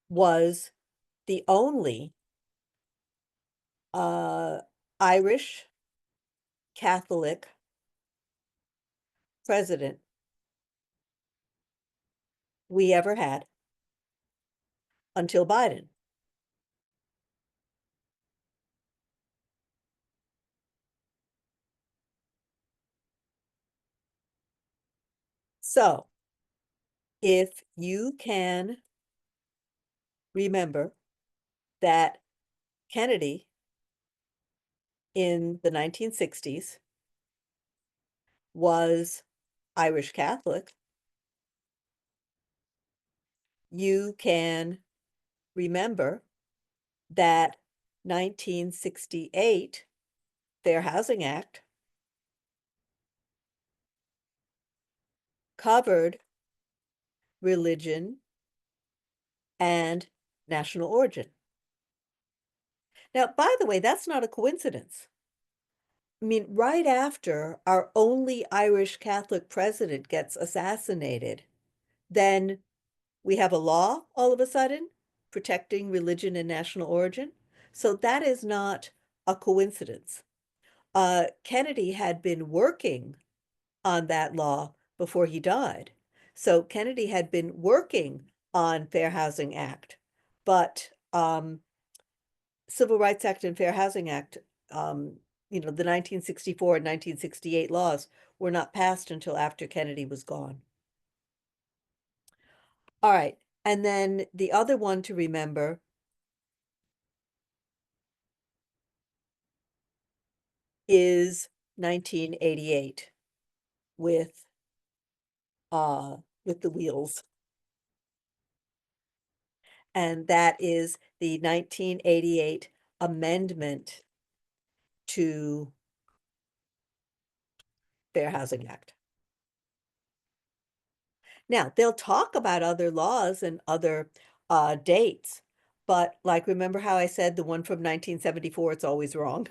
was the only uh, Irish Catholic president we ever had until Biden. So if you can remember that Kennedy in the 1960s was Irish Catholic, you can remember that 1968 Fair Housing Act covered religion and national origin. Now, by the way, that's not a coincidence. I mean, right after our only Irish Catholic president gets assassinated, then we have a law all of a sudden protecting religion and national origin. So that is not a coincidence. Kennedy had been working on that law before he died. So Kennedy had been working on Fair Housing Act, but Civil Rights Act and Fair Housing Act, the 1964 and 1968 laws were not passed until after Kennedy was gone. All right. And then the other one to remember is 1988 with with the wheels. And that is the 1988 amendment to Fair Housing Act. Now, they'll talk about other laws and other dates, but like, remember how I said the one from 1974, it's always wrong,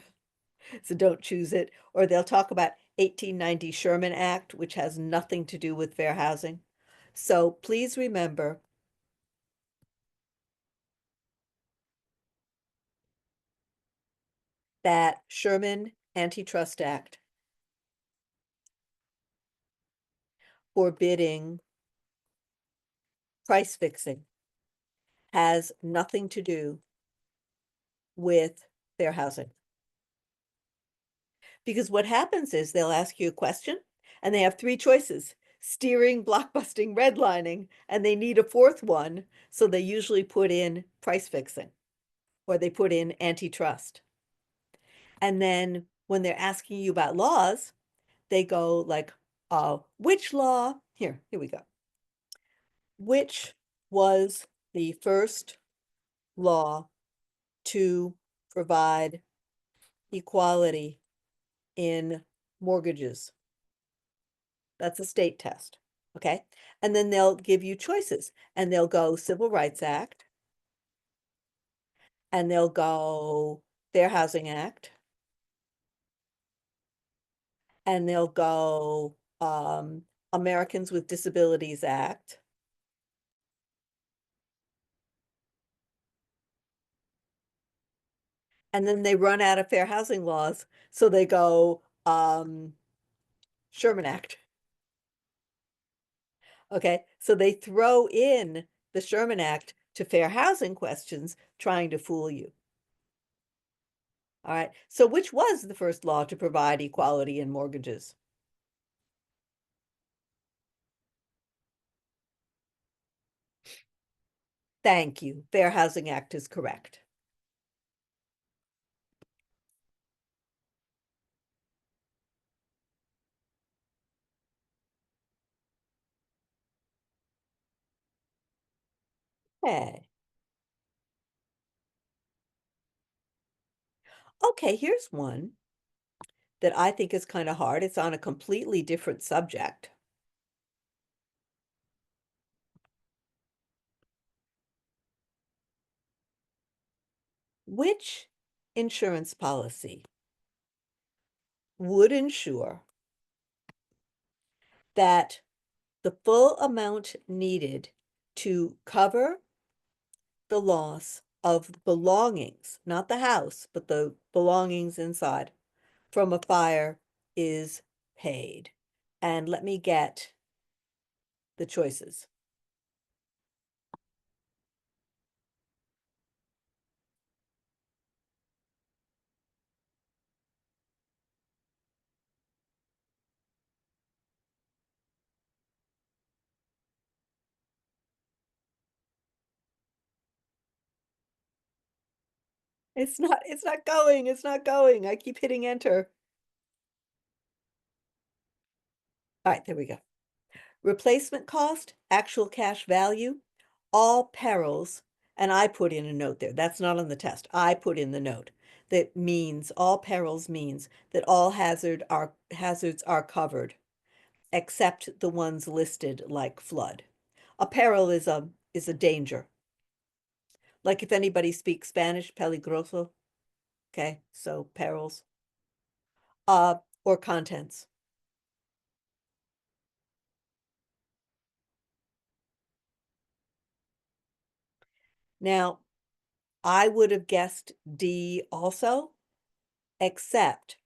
so don't choose it. Or they'll talk about 1890 Sherman Act, which has nothing to do with fair housing. So please remember that Sherman Antitrust Act forbidding price fixing has nothing to do with fair housing. Because what happens is they'll ask you a question and they have three choices: steering, blockbusting, redlining, and they need a fourth one. So they usually put in price fixing or they put in antitrust. And then when they're asking you about laws, they go like, which law? Here we go. Which was the first law to provide equality in mortgages? That's a state test, okay? And then they'll give you choices, and they'll go Civil Rights Act, and they'll go Fair Housing Act, and they'll go Americans with Disabilities Act, and then they run out of fair housing laws, so they go Sherman Act. Okay, so they throw in the Sherman Act to fair housing questions, trying to fool you. All right, so which was the first law to provide equality in mortgages? Thank you. Fair Housing Act is correct. Okay. Okay, here's one that I think is kind of hard. It's on a completely different subject. Which insurance policy would ensure that the full amount needed to cover the loss of belongings, not the house, but the belongings inside from a fire is paid? And let me get the choices. It's not going, it's not going. I keep hitting enter. All right, there we go. Replacement cost, actual cash value, all perils, and I put in a note there. That's not on the test. I put in the note that means all perils means that all hazards are covered except the ones listed like flood. A peril is a danger. Like if anybody speaks Spanish, peligroso, okay? So perils. Or contents. Now, I would have guessed D also, except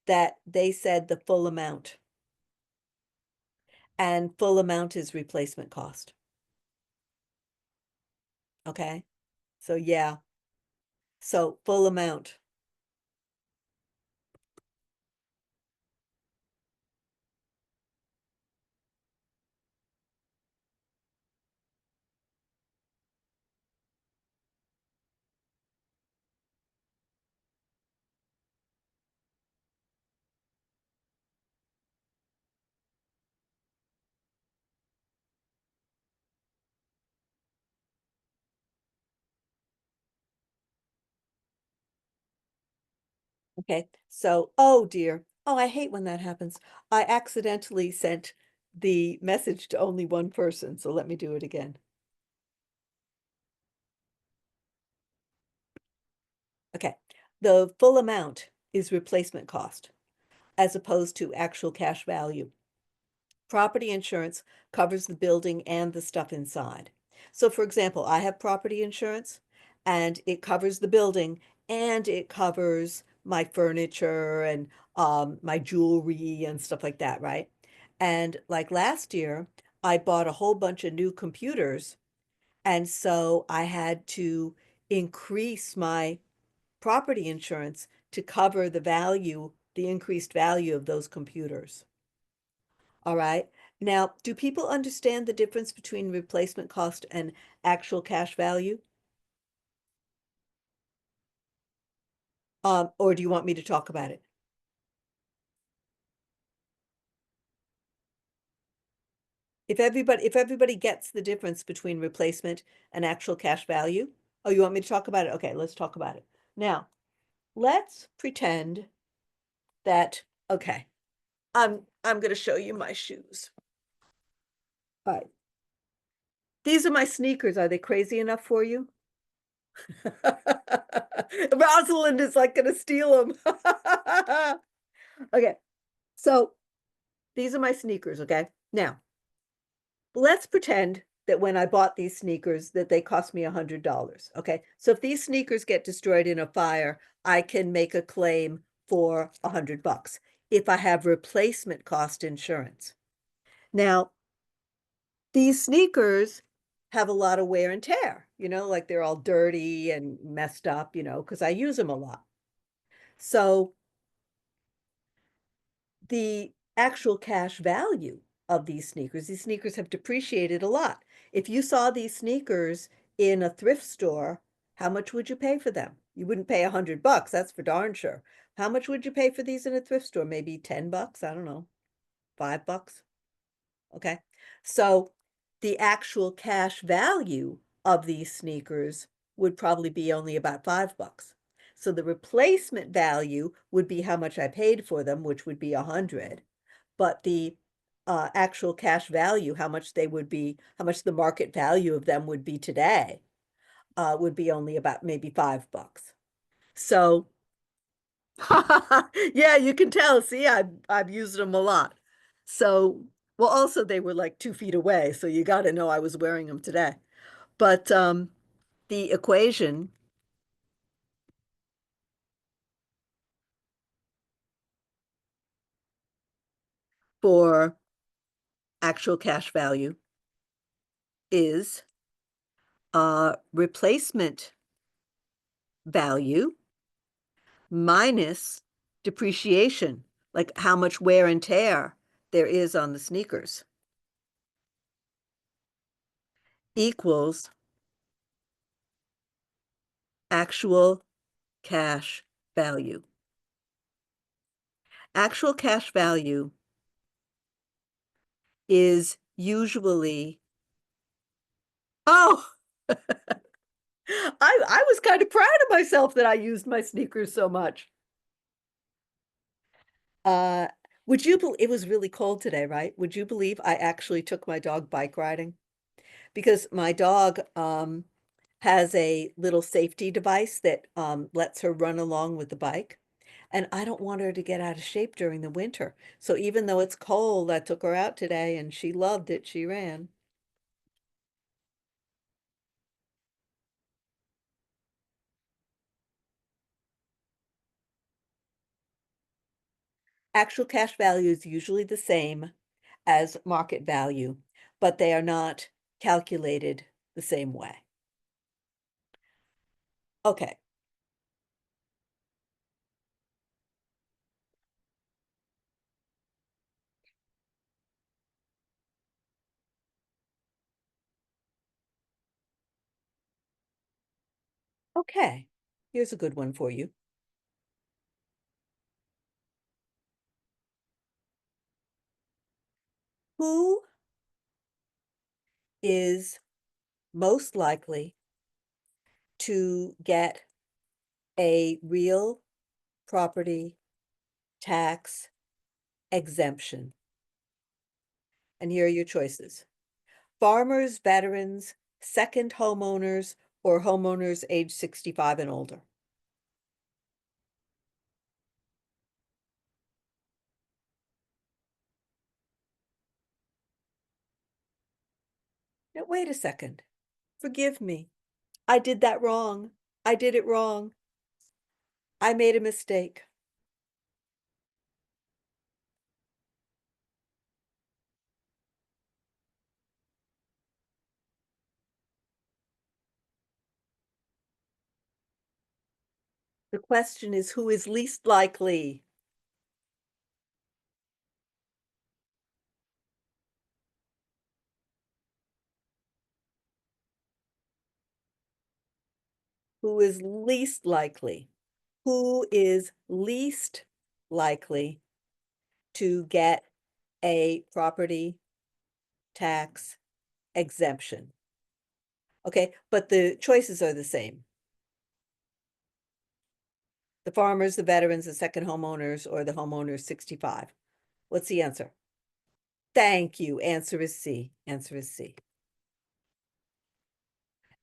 that they said the full amount. And full amount is replacement cost. Okay? So yeah. So full amount. Okay. So, oh dear. Oh, I hate when that happens. I accidentally sent the message to only one person, so let me do it again. Okay. The full amount is replacement cost as opposed to actual cash value. Property insurance covers the building and the stuff inside. So for example, I have property insurance and it covers the building and it covers my furniture and my jewelry and stuff like that, right? And like last year, I bought a whole bunch of new computers, and so I had to increase my property insurance to cover the value, the increased value of those computers. All right. Now, do people understand the difference between replacement cost and actual cash value? Or do you want me to talk about it? If everybody gets the difference between replacement and actual cash value, oh, you want me to talk about it? Okay, let's talk about it. Now, let's pretend that, okay, I'm going to show you my shoes. All right. These are my sneakers. Are they crazy enough for you? Rosalind is like going to steal them. Okay. So these are my sneakers, okay? Now, let's pretend that when I bought these sneakers that they cost me $100, okay? So if these sneakers get destroyed in a fire, I can make a claim for $100 if I have replacement cost insurance. Now, these sneakers have a lot of wear and tear, like they're all dirty and messed up, because I use them a lot. So the actual cash value of these sneakers have depreciated a lot. If you saw these sneakers in a thrift store, how much would you pay for them? You wouldn't pay $100, that's for darn sure. How much would you pay for these in a thrift store? Maybe $10? I don't know, $5? Okay. So the actual cash value of these sneakers would probably be only about $5. So the replacement value would be how much I paid for them, which would be 100. But the actual cash value, how much they would be, how much the market value of them would be today, would be only about maybe $5. So yeah, you can tell. See, I've used them a lot. So, well, also they were like 2 feet away, so you got to know I was wearing them today. But the equation for actual cash value is replacement value minus depreciation, like how much wear and tear there is on the sneakers, equals actual cash value. Actual cash value is usually, oh, I was kind of proud of myself that I used my sneakers so much. Uh, it was really cold today, right? Would you believe I actually took my dog bike riding? Because my dog has a little safety device that lets her run along with the bike. And I don't want her to get out of shape during the winter. So even though it's cold, I took her out today and she loved it. She ran. Actual cash value is usually the same as market value, but they are not calculated the same way. Okay, okay. Here's a good one for you. Who is most likely to get a real property tax exemption? And here are your choices. Farmers, veterans, second homeowners, or homeowners age 65 and older. Now, wait a second. Forgive me. I did that wrong. I did it wrong. I made a mistake. The question is, who is least likely? Who is least likely? Who is least likely to get a property tax exemption? Okay, but the choices are the same. The farmers, the veterans, the second homeowners, or the homeowners 65. What's the answer? Thank you. Answer is C. Answer is C.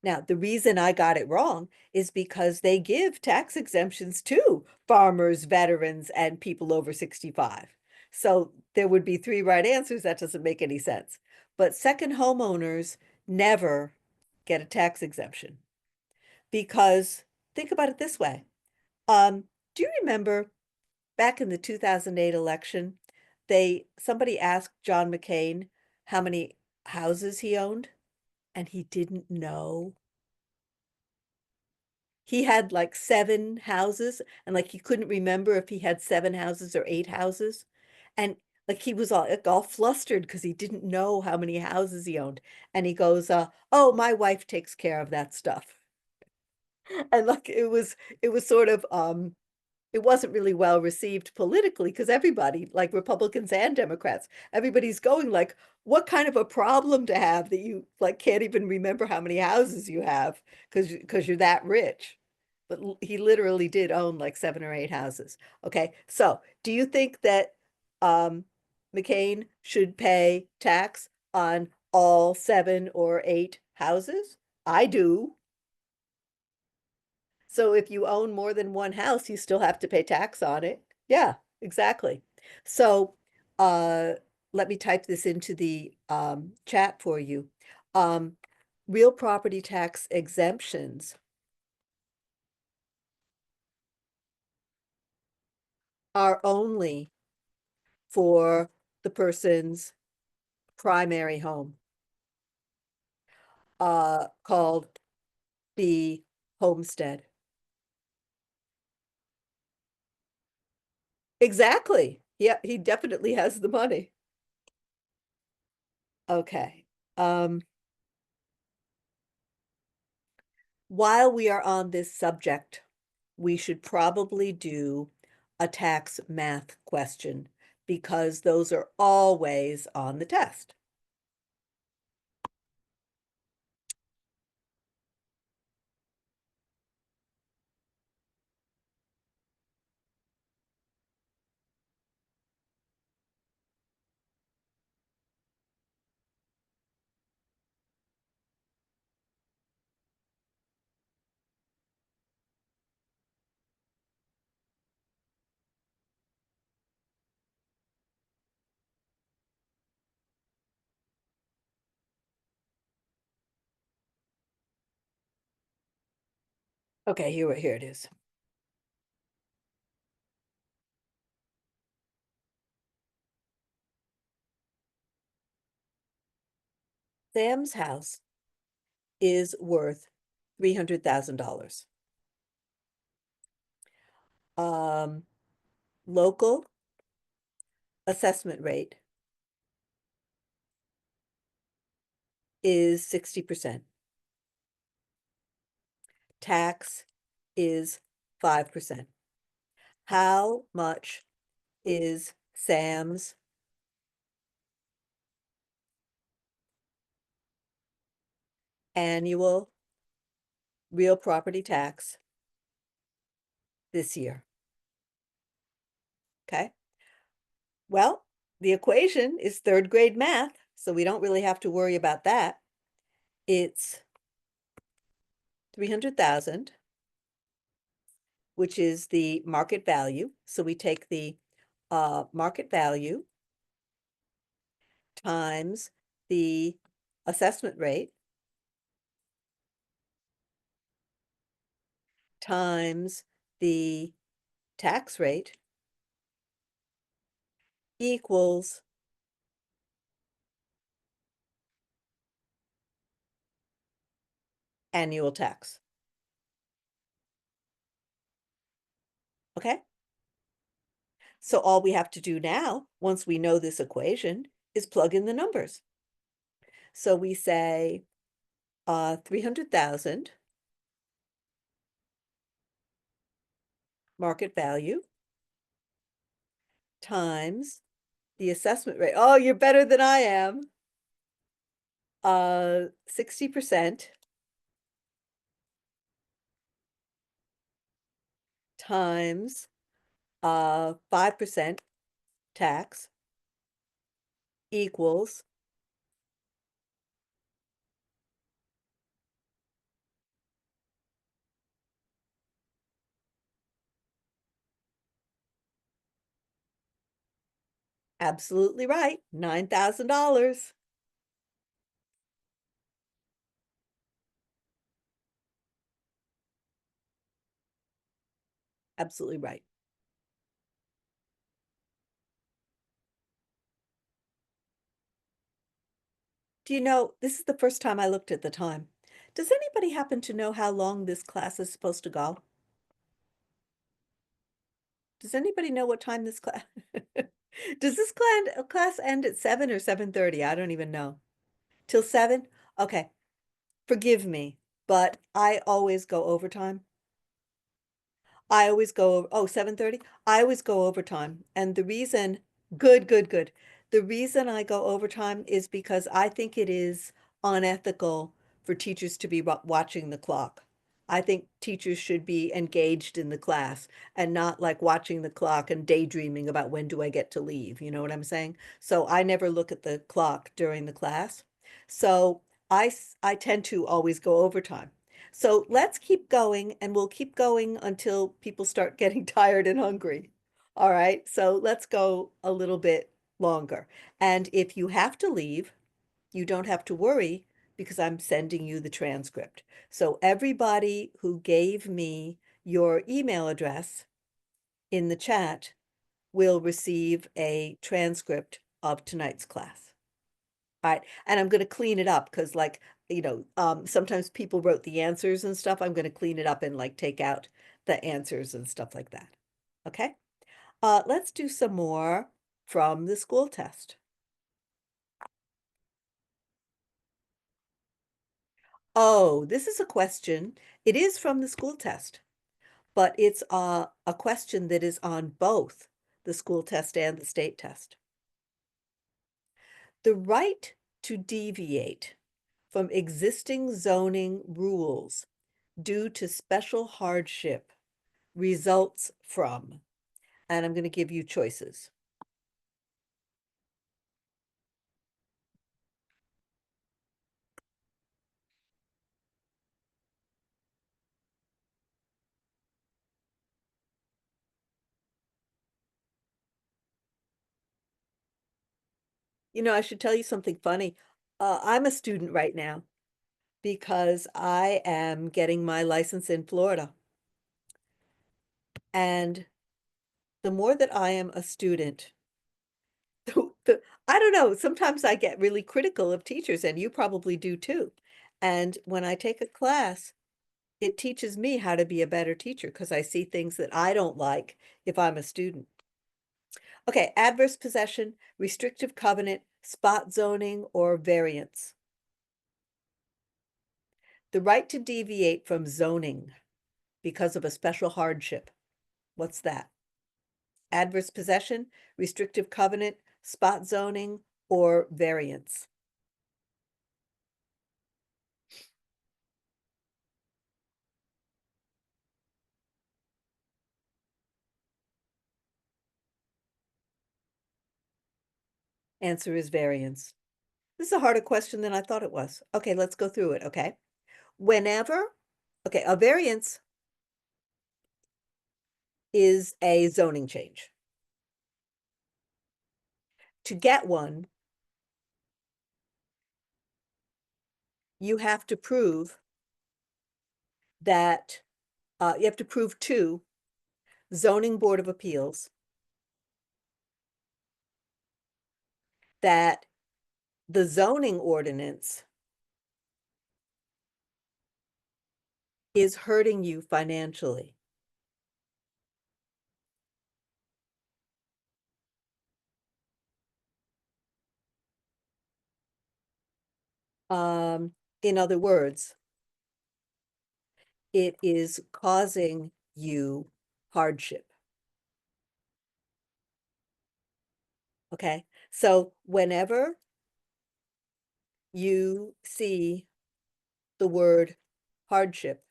Now, the reason I got it wrong is because they give tax exemptions to farmers, veterans, and people over 65. So there would be three right answers. That doesn't make any sense. But second homeowners never get a tax exemption because think about it this way. Do you remember back in the 2008 election, somebody asked John McCain how many houses he owned, and he didn't know. He had like 7 houses, and like he couldn't remember if he had 7 houses or 8 houses. And like he was all flustered because he didn't know how many houses he owned. And he goes, oh, my wife takes care of that stuff. And like it was sort of it wasn't really well received politically because everybody, like Republicans and Democrats, everybody's going like, what kind of a problem to have that you like can't even remember how many houses you have because you're that rich. But he literally did own like 7 or 8 houses. Okay, so do you think that um, McCain should pay tax on all 7 or 8 houses? I do. So if you own more than one house, you still have to pay tax on it. Yeah, exactly. So uh, let me type this into the chat for you. Um, Real property tax exemptions are only for the person's primary home, called the homestead. Exactly. Yeah, he definitely has the money. Okay. Um, while we are on this subject, we should probably do a tax math question because those are always on the test. Okay, here it is. Sam's house is worth $300,000. Local assessment rate is 60%. Tax is 5%. How much is Sam's annual real property tax this year? Okay. Well, the equation is third grade math, so we don't really have to worry about that. It's 300,000, which is the market value. So we take the market value times the assessment rate times the tax rate equals annual tax. Okay? So all we have to do now, once we know this equation, is plug in the numbers. So we say 300,000 market value times the assessment rate. Oh, you're better than I am. 60% times 5% tax equals absolutely right, $9,000. Absolutely right. Do you know, this is the first time I looked at the time. Does anybody happen to know how long this class is supposed to go? Does anybody know what time this class? Does this class end at 7 or 7:30? I don't even know. Till 7? Okay. Forgive me, but I always go overtime. I always go, oh, 7:30? I always go overtime. And the reason, good. The reason I go overtime is because I think it is unethical for teachers to be watching the clock. I think teachers should be engaged in the class and not like watching the clock and daydreaming about when do I get to leave. You know what I'm saying? So I never look at the clock during the class. So I tend to always go overtime. So let's keep going and we'll keep going until people start getting tired and hungry. All right, so let's go a little bit longer. And if you have to leave, you don't have to worry because I'm sending you the transcript. So everybody who gave me your email address in the chat will receive a transcript of tonight's class. All right, and I'm going to clean it up because like, sometimes people wrote the answers and stuff. I'm going to clean it up and like take out the answers and stuff like that. Okay, let's do some more from the school test. Oh, this is a question. It is from the school test, but it's a question that is on both the school test and the state test. The right to deviate from existing zoning rules due to special hardship results from, and I'm going to give you choices. You know, I should tell you something funny. I'm a student right now because I am getting my license in Florida. And the more that I am a student, I don't know, sometimes I get really critical of teachers, and you probably do too. And when I take a class, it teaches me how to be a better teacher because I see things that I don't like if I'm a student. Okay, adverse possession, restrictive covenant, spot zoning, or variance. The right to deviate from zoning because of a special hardship. What's that? Adverse possession, restrictive covenant, spot zoning, or variance. Answer is variance. This is a harder question than I thought it was. Okay, let's go through it, okay? Whenever, okay, a variance is a zoning change. To get one, you have to prove that, you have to prove to zoning board of appeals that the zoning ordinance is hurting you financially. In other words, it is causing you hardship. Okay, so whenever you see the word hardship,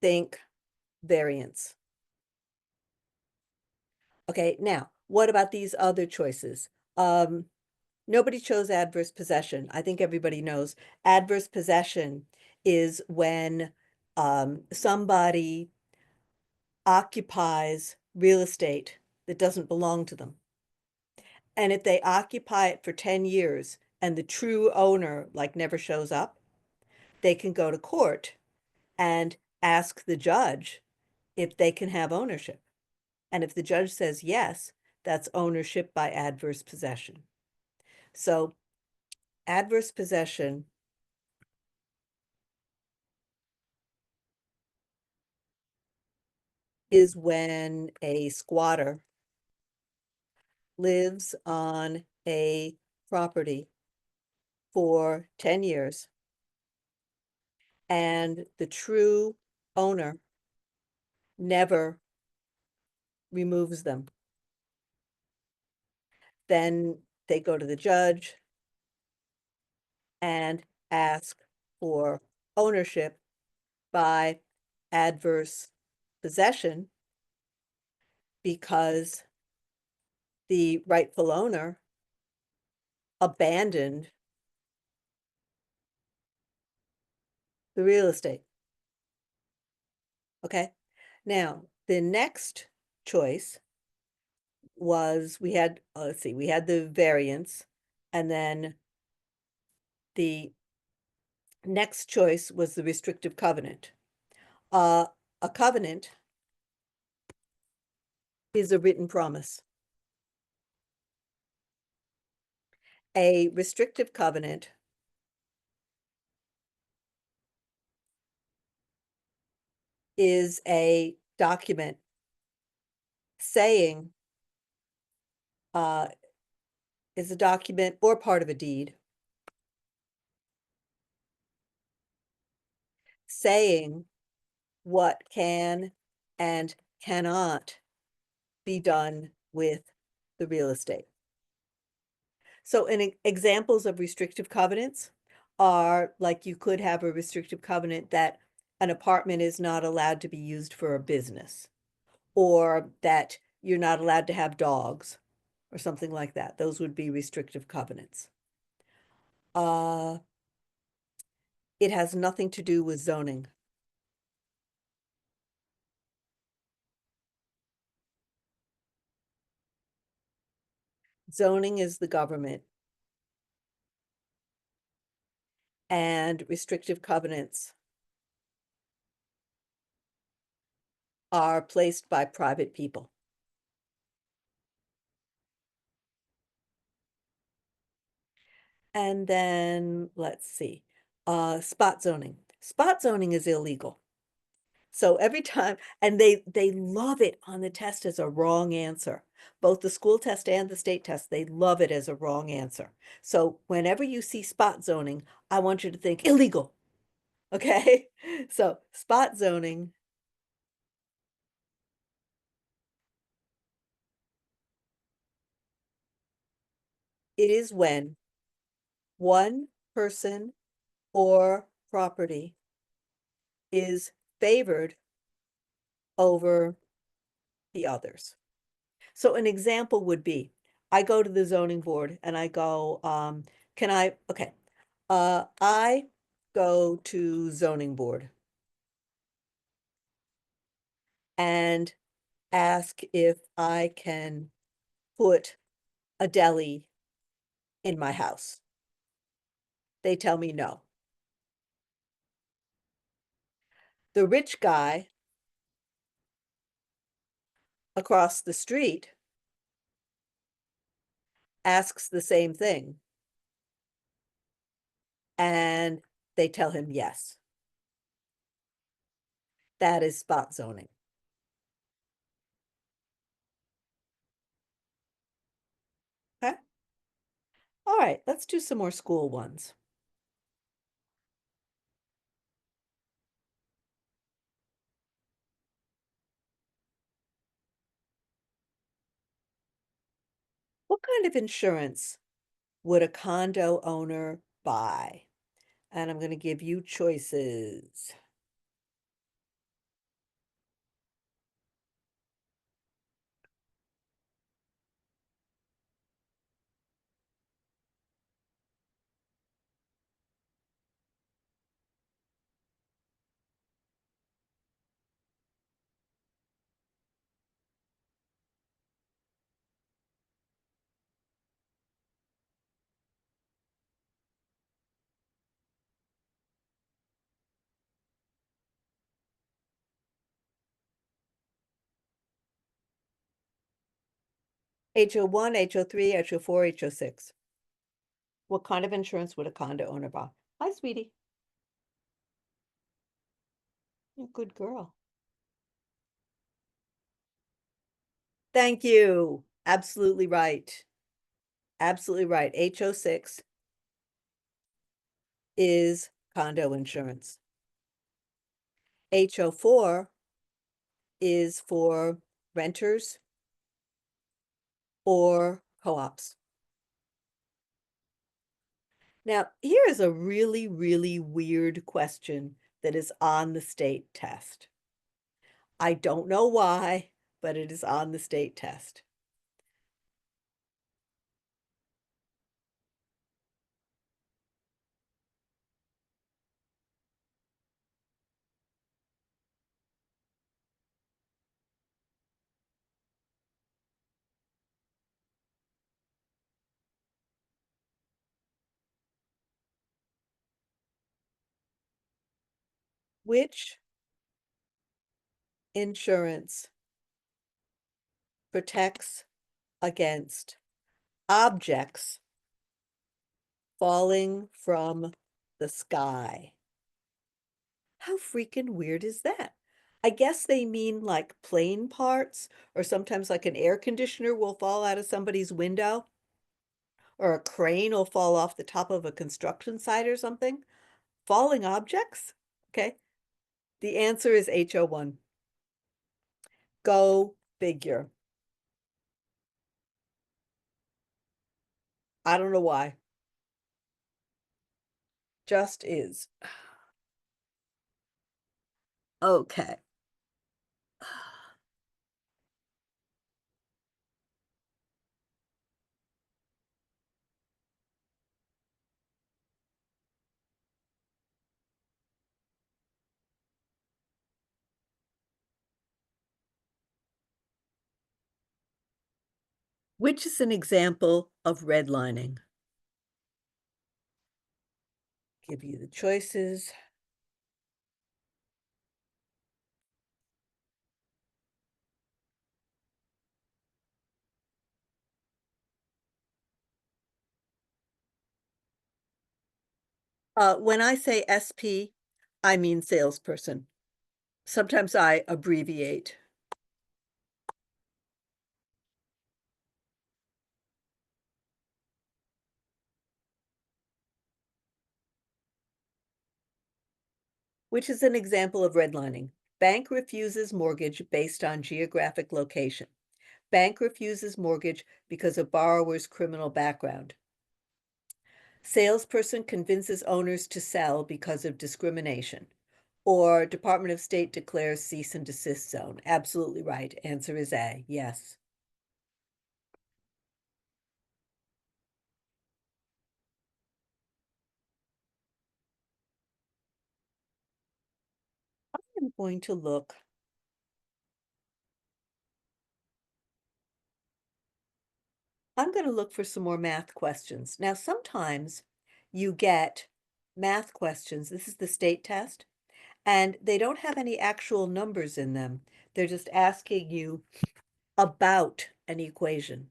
think variance. Okay, now what about these other choices? Nobody chose adverse possession. I think everybody knows adverse possession is when somebody occupies real estate that doesn't belong to them. And if they occupy it for 10 years and the true owner like never shows up, they can go to court and ask the judge if they can have ownership. And if the judge says yes, that's ownership by adverse possession. So adverse possession is when a squatter lives on a property for 10 years and the true owner never removes them. Then they go to the judge and ask for ownership by adverse possession because the rightful owner abandoned the real estate. Okay, now the next choice was we had, let's see, we had the variance, and then the next choice was the restrictive covenant. A covenant is a written promise. A restrictive covenant is a document saying, is a document or part of a deed saying what can and cannot be done with the real estate. So, examples of restrictive covenants are like you could have a restrictive covenant that an apartment is not allowed to be used for a business, or that you're not allowed to have dogs, or something like that. Those would be restrictive covenants. Uh, it has nothing to do with zoning. Zoning is the government, and restrictive covenants are placed by private people. And then, let's see, spot zoning. Spot zoning is illegal. So every time, and they love it on the test as a wrong answer. Both the school test and the state test, they love it as a wrong answer. So whenever you see spot zoning, I want you to think illegal. Okay? So spot zoning, it is when one person or property is favored over the others. So an example would be, I go to the zoning board and I go, can I, okay, I go to zoning board and ask if I can put a deli in my house. They tell me no. The rich guy across the street asks the same thing, and they tell him yes. That is spot zoning. Okay. All right, let's do some more school ones. What kind of insurance would a condo owner buy? And I'm going to give you choices. HO1, HO3, HO4, HO6. What kind of insurance would a condo owner buy? Hi, sweetie. You're a good girl. Thank you. Absolutely right. Absolutely right. HO6 is condo insurance. HO4 is for renters or co-ops. Now, here is a really, really weird question that is on the state test. I don't know why, but it is on the state test. Which insurance protects against objects falling from the sky? How freaking weird is that? I guess they mean like plane parts, or sometimes like an air conditioner will fall out of somebody's window, or a crane will fall off the top of a construction site or something. Falling objects? Okay. The answer is HO1. Go figure. I don't know why. Just is. Okay. Which is an example of redlining? Give you the choices. When I say SP, I mean salesperson. Sometimes I abbreviate. Which is an example of redlining? Bank refuses mortgage based on geographic location. Bank refuses mortgage because of borrower's criminal background. Salesperson convinces owners to sell because of discrimination. Or Department of State declares cease and desist zone. Absolutely right. Answer is A. Yes. I'm going to look. I'm going to look for some more math questions. Now, sometimes you get math questions. This is the state test, and they don't have any actual numbers in them. They're just asking you about an equation.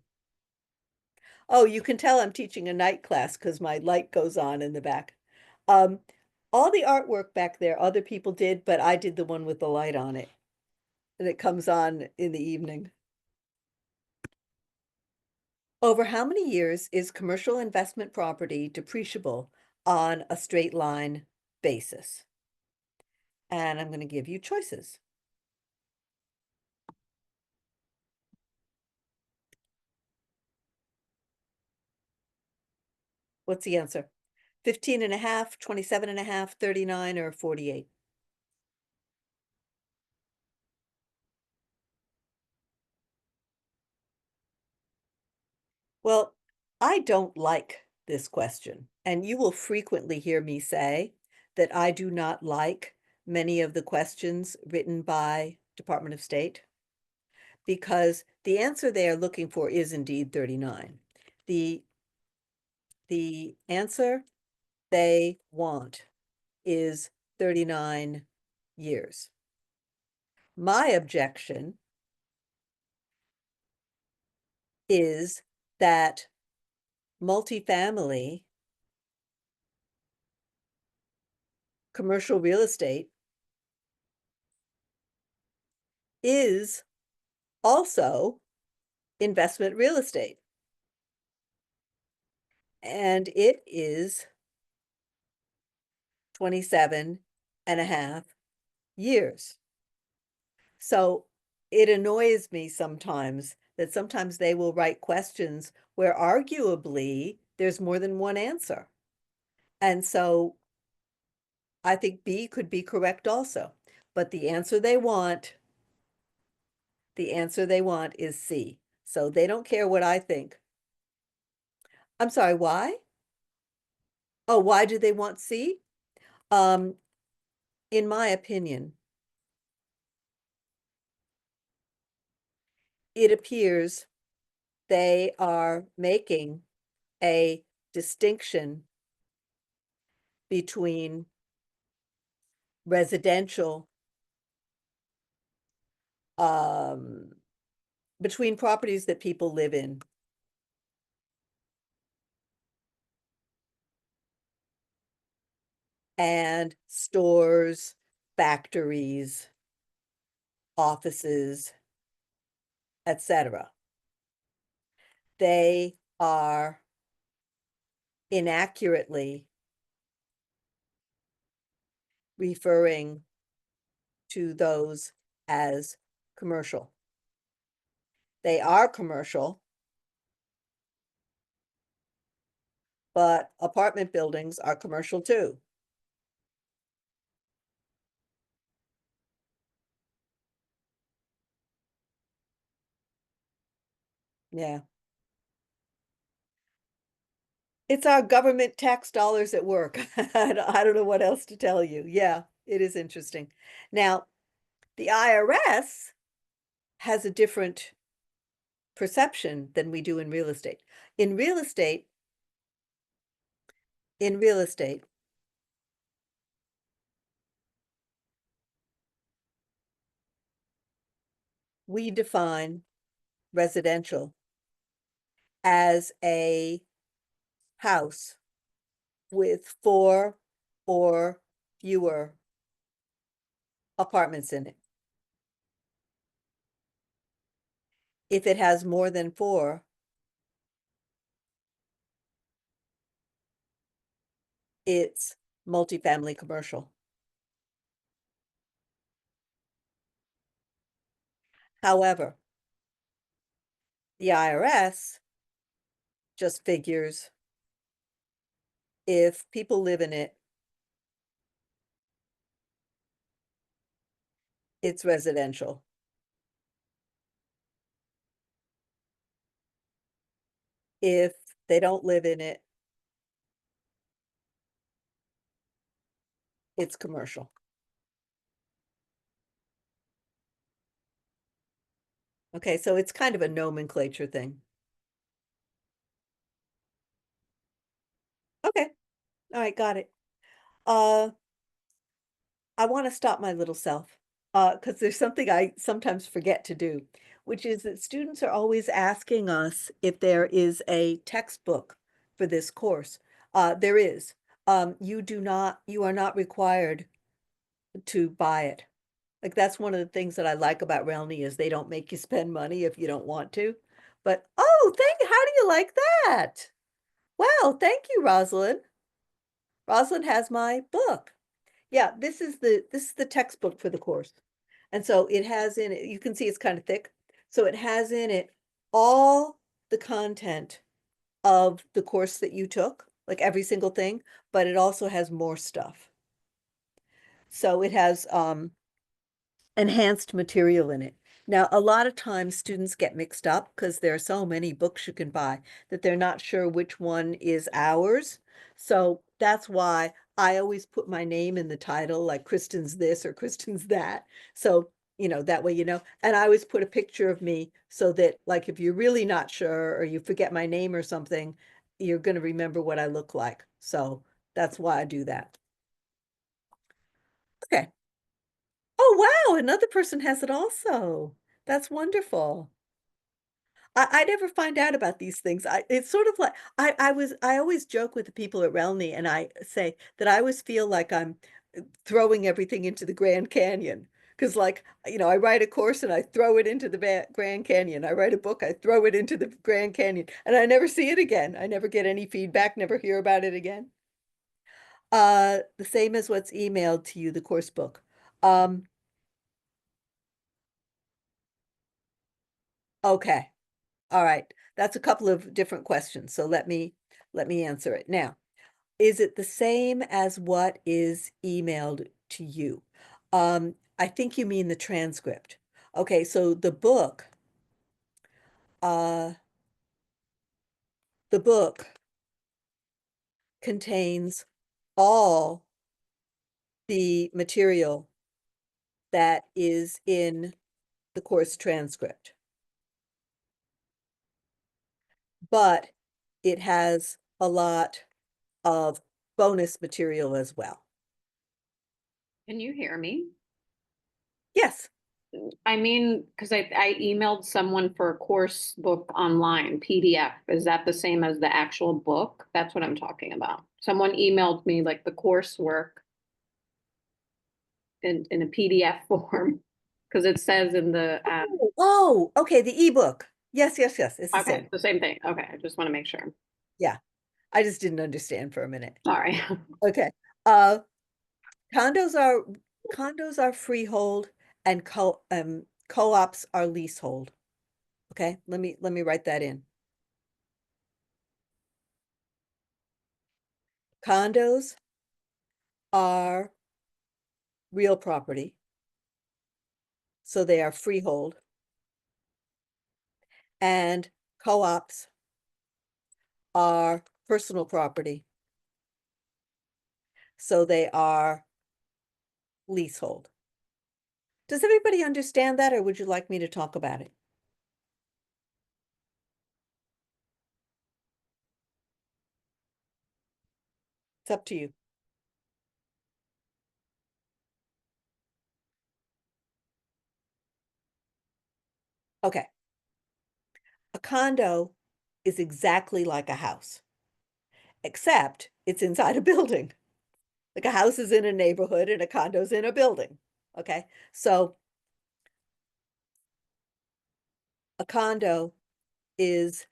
Oh, you can tell I'm teaching a night class because my light goes on in the back. Um, all the artwork back there, other people did, but I did the one with the light on it. And it comes on in the evening. Over how many years is commercial investment property depreciable on a straight line basis? And I'm going to give you choices. What's the answer? 15 and a half, 27 and a half, 39, or 48? Well, I don't like this question, and you will frequently hear me say that I do not like many of the questions written by Department of State because the answer they are looking for is indeed 39. The answer they want is 39 years. My objection is that multifamily commercial real estate is also investment real estate. And it is 27 and a half years. So it annoys me sometimes that sometimes they will write questions where arguably there's more than one answer. And so I think B could be correct also. But the answer they want is C. So they don't care what I think. I'm sorry, why? Oh, why do they want C? Um, in my opinion, it appears they are making a distinction between residential, um, between properties that people live in and stores, factories, offices, etc. They are inaccurately referring to those as commercial. They are commercial, but apartment buildings are commercial too. Yeah. It's our government tax dollars at work. I don't know what else to tell you. Yeah, it is interesting. Now, the IRS has a different perception than we do in real estate. In real estate, in real estate, we define residential as a house with 4 or fewer apartments in it. If it has more than 4, it's multifamily commercial. However, the IRS just figures if people live in it, it's residential. If they don't live in it, it's commercial. Okay, so it's kind of a nomenclature thing. Okay, all right, got it. Uh, I want to stop my little self, because there's something I sometimes forget to do, which is that students are always asking us if there is a textbook for this course. There is. You are not required to buy it. Like that's one of the things that I like about RELNY is they don't make you spend money if you don't want to. But oh, how do you like that? Wow, thank you, Rosalind. Rosalind has my book. Yeah, this is the textbook for the course. And so it has in it, you can see it's kind of thick. So it has in it all the content of the course that you took, like every single thing, but it also has more stuff. So it has enhanced material in it. Now, a lot of times students get mixed up because there are so many books you can buy that they're not sure which one is ours. So that's why I always put my name in the title, like Kristen's this or Kristen's that. So, that way, and I always put a picture of me so that like if you're really not sure or you forget my name or something, you're going to remember what I look like. So that's why I do that. Okay. Oh, wow, another person has it also. That's wonderful. I never find out about these things. It's sort of like I always joke with the people at RELNY and I say that I always feel like I'm throwing everything into the Grand Canyon. Because like, I write a course and I throw it into the Grand Canyon. I write a book, I throw it into the Grand Canyon, and I never see it again. I never get any feedback, never hear about it again. The same as what's emailed to you, the course book. Um, okay. All right, that's a couple of different questions, so let me answer it. Now, is it the same as what is emailed to you? I think you mean the transcript. Okay, so uh, the book contains all the material that is in the course transcript, but it has a lot of bonus material as well. Can you hear me? Yes. I mean, because I emailed someone for a course book online, PDF. Is that the same as the actual book? That's what I'm talking about. Someone emailed me like the coursework in a PDF form because it says in the Okay, the ebook. Yes, yes, yes, it's the okay, same. the same thing. Okay, I just want to make sure. Yeah, I just didn't understand for a minute. Sorry. Okay, uh, condos are Condos are freehold and co-ops are leasehold. Okay, let me write that in. Condos are real property, so they are freehold. And co-ops are personal property, so they are leasehold. Does everybody understand that, or would you like me to talk about it? It's up to you. Okay. A condo is exactly like a house, except it's inside a building. Like a house is in a neighborhood and a condo's in a building. Okay, so a condo is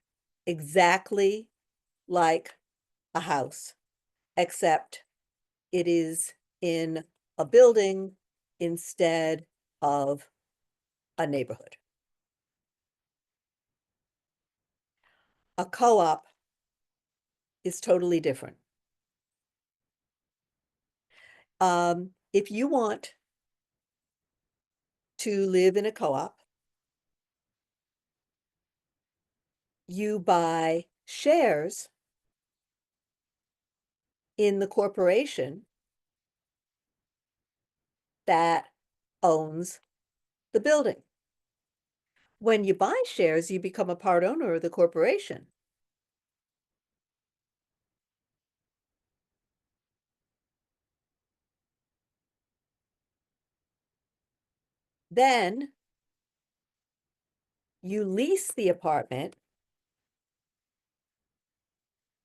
exactly like a house, except it is in a building instead of a neighborhood. A co-op is totally different. If you want to live in a co-op, you buy shares in the corporation that owns the building. When you buy shares, you become a part owner of the corporation. Then you lease the apartment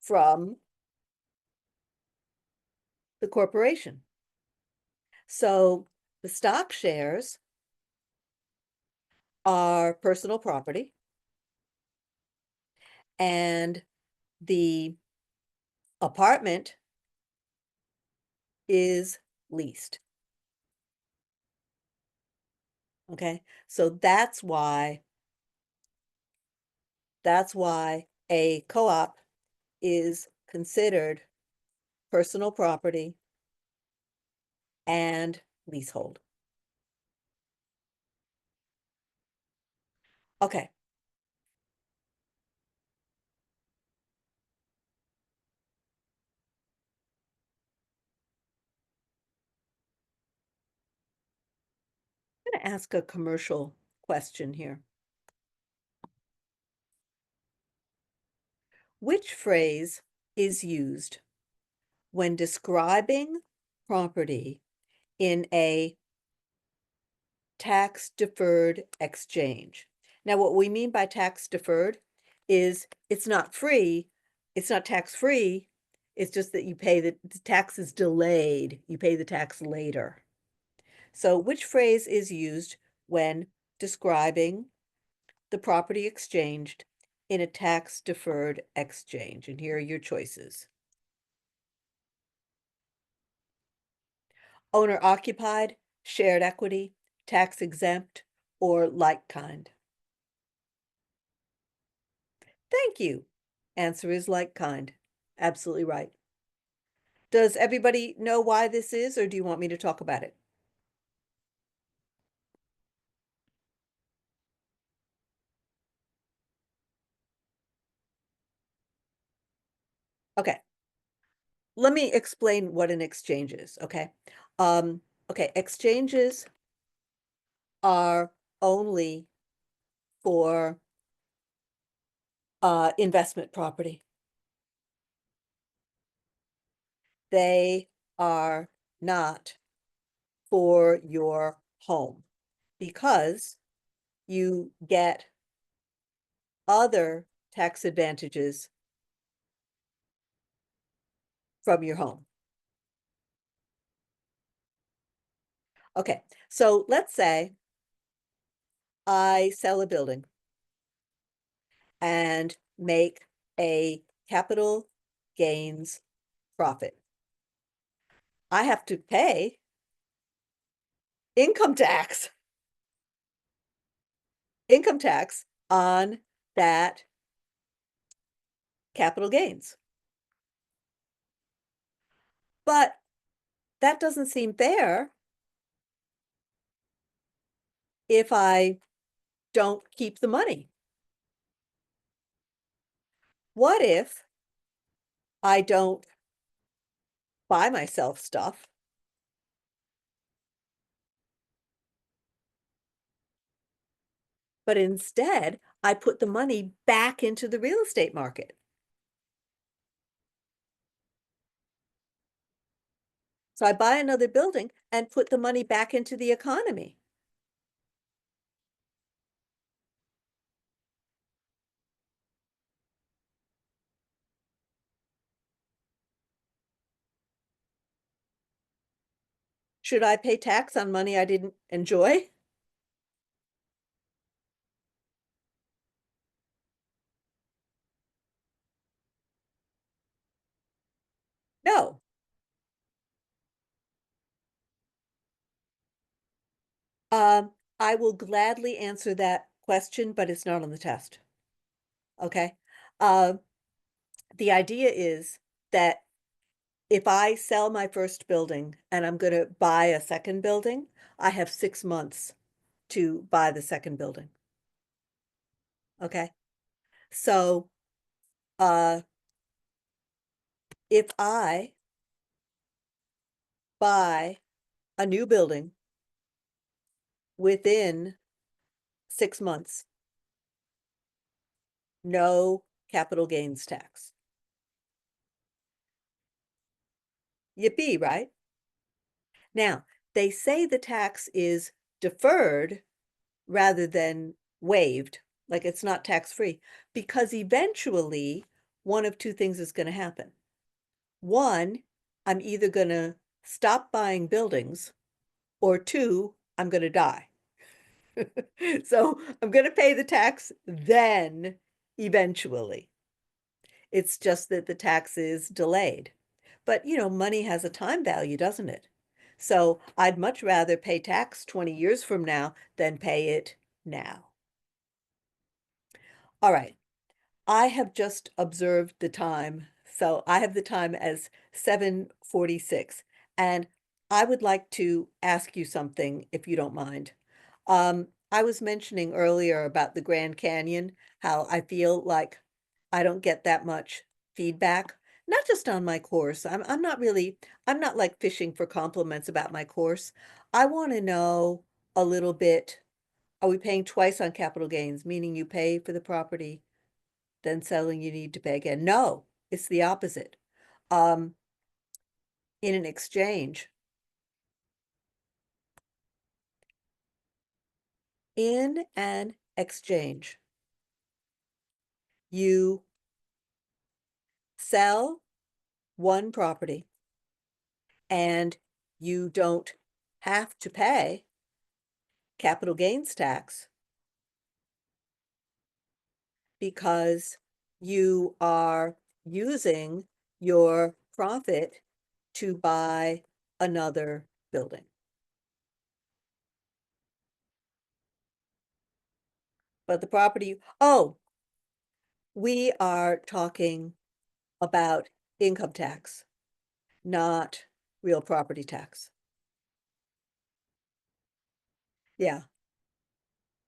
from the corporation. So the stock shares are personal property, and the apartment is leased. Okay, so that's why a co-op is considered personal property and leasehold. Okay. I'm going to ask a commercial question here. Which phrase is used when describing property in a tax deferred exchange? Now, what we mean by tax deferred is it's not free, it's not tax free, it's just that you pay the tax is delayed, you pay the tax later. So which phrase is used when describing the property exchanged in a tax deferred exchange? And here are your choices. Owner occupied, shared equity, tax exempt, or like kind. Thank you. Answer is like kind. Absolutely right. Does everybody know why this is, or do you want me to talk about it? Okay. Let me explain what an exchange is, okay? Okay, exchanges are only for investment property. They are not for your home because you get other tax advantages from your home. Okay, so let's say I sell a building and make a capital gains profit. I have to pay income tax. Income tax on that capital gains. But that doesn't seem fair if I don't keep the money. What if I don't buy myself stuff, but instead I put the money back into the real estate market? So I buy another building and put the money back into the economy. Should I pay tax on money I didn't enjoy? No. I will gladly answer that question, but it's not on the test. Okay? Uh, the idea is that if I sell my first building and I'm gonna buy a second building, I have 6 months to buy the second building. Okay? So, uh, if I buy a new building within 6 months, no capital gains tax. Yippee, right? Now, they say the tax is deferred rather than waived, like it's not tax-free, because eventually one of two things is going to happen. One, I'm either going to stop buying buildings, or two, I'm going to die. So I'm going to pay the tax then eventually. It's just that the tax is delayed. But, money has a time value, doesn't it? So I'd much rather pay tax 20 years from now than pay it now. All right. I have just observed the time. So I have the time as 7:46, and I would like to ask you something if you don't mind. I was mentioning earlier about the Grand Canyon, how I feel like I don't get that much feedback, not just on my course. I'm not like fishing for compliments about my course. I want to know a little bit, are we paying twice on capital gains, meaning you pay for the property, then selling you need to pay again? No, it's the opposite. Um, in an exchange, in an exchange, you sell one property and you don't have to pay capital gains tax because you are using your profit to buy another building. But the property, oh, we are talking about income tax, not real property tax. Yeah.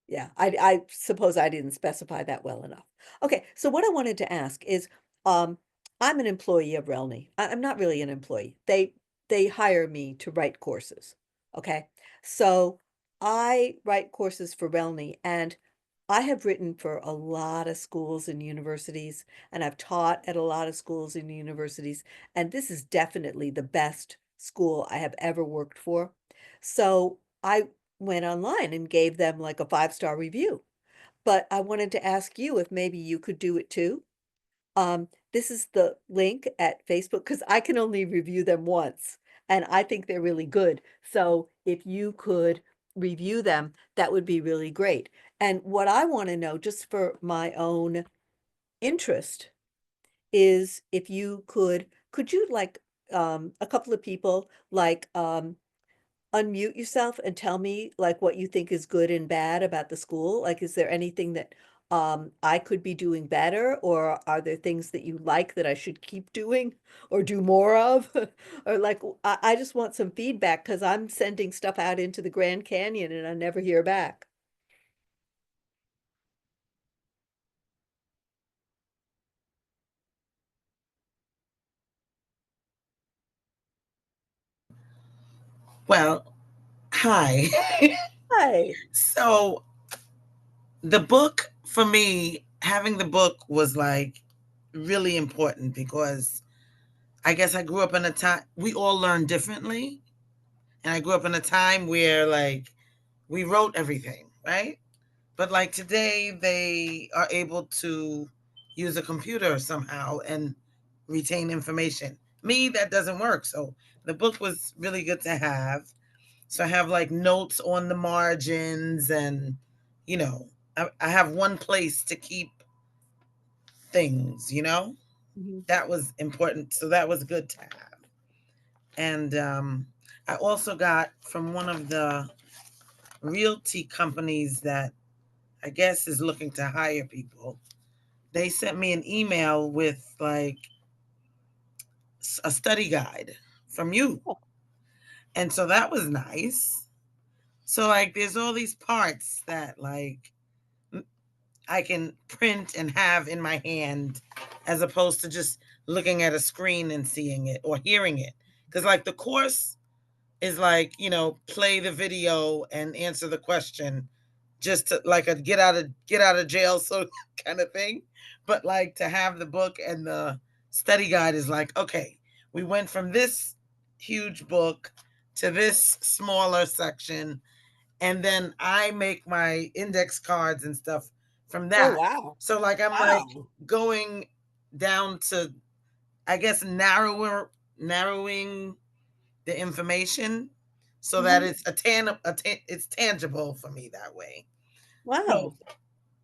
Yeah, I suppose I didn't specify that well enough. Okay, so what I wanted to ask is, I'm an employee of RELNY. I'm not really an employee. They hire me to write courses. Okay, so I write courses for RELNY, and I have written for a lot of schools and universities, and I've taught at a lot of schools and universities, and this is definitely the best school I have ever worked for. So I went online and gave them like a 5-star review. But I wanted to ask you if maybe you could do it too. This is the link at Facebook because I can only review them once, and I think they're really good. So if you could review them, that would be really great. And what I want to know, just for my own interest, is if you could you like a couple of people like unmute yourself and tell me like what you think is good and bad about the school? Like, is there anything that I could be doing better, or are there things that you like that I should keep doing or do more of? Or like, I just want some feedback because I'm sending stuff out into the Grand Canyon and I never hear back. Well, hi. Hi. So the book for me, having the book was like really important because I guess I grew up in a time we all learn differently. And I grew up in a time where like we wrote everything, right? But like today they are able to use a computer somehow and retain information. Me, that doesn't work. So the book was really good to have. So I have like notes on the margins and, you know, I have one place to keep things, you know? Mhm. That was important. So that was good to have. And I also got from one of the realty companies that I guess is looking to hire people. They sent me an email with like a study guide from you. Oh, And so that was nice. So like there's all these parts that like I can print and have in my hand as opposed to just looking at a screen and seeing it or hearing it. Cuz like the course is like, you know, play the video and answer the question just to like a get out of jail so kind of thing. But like to have the book and the study guide is like, okay, we went from this huge book to this smaller section and then I make my index cards and stuff from oh, that. wow. So like I'm like Wow. going down to I guess narrowing the information so that Mhm. it's it's tangible for me that way. So Wow.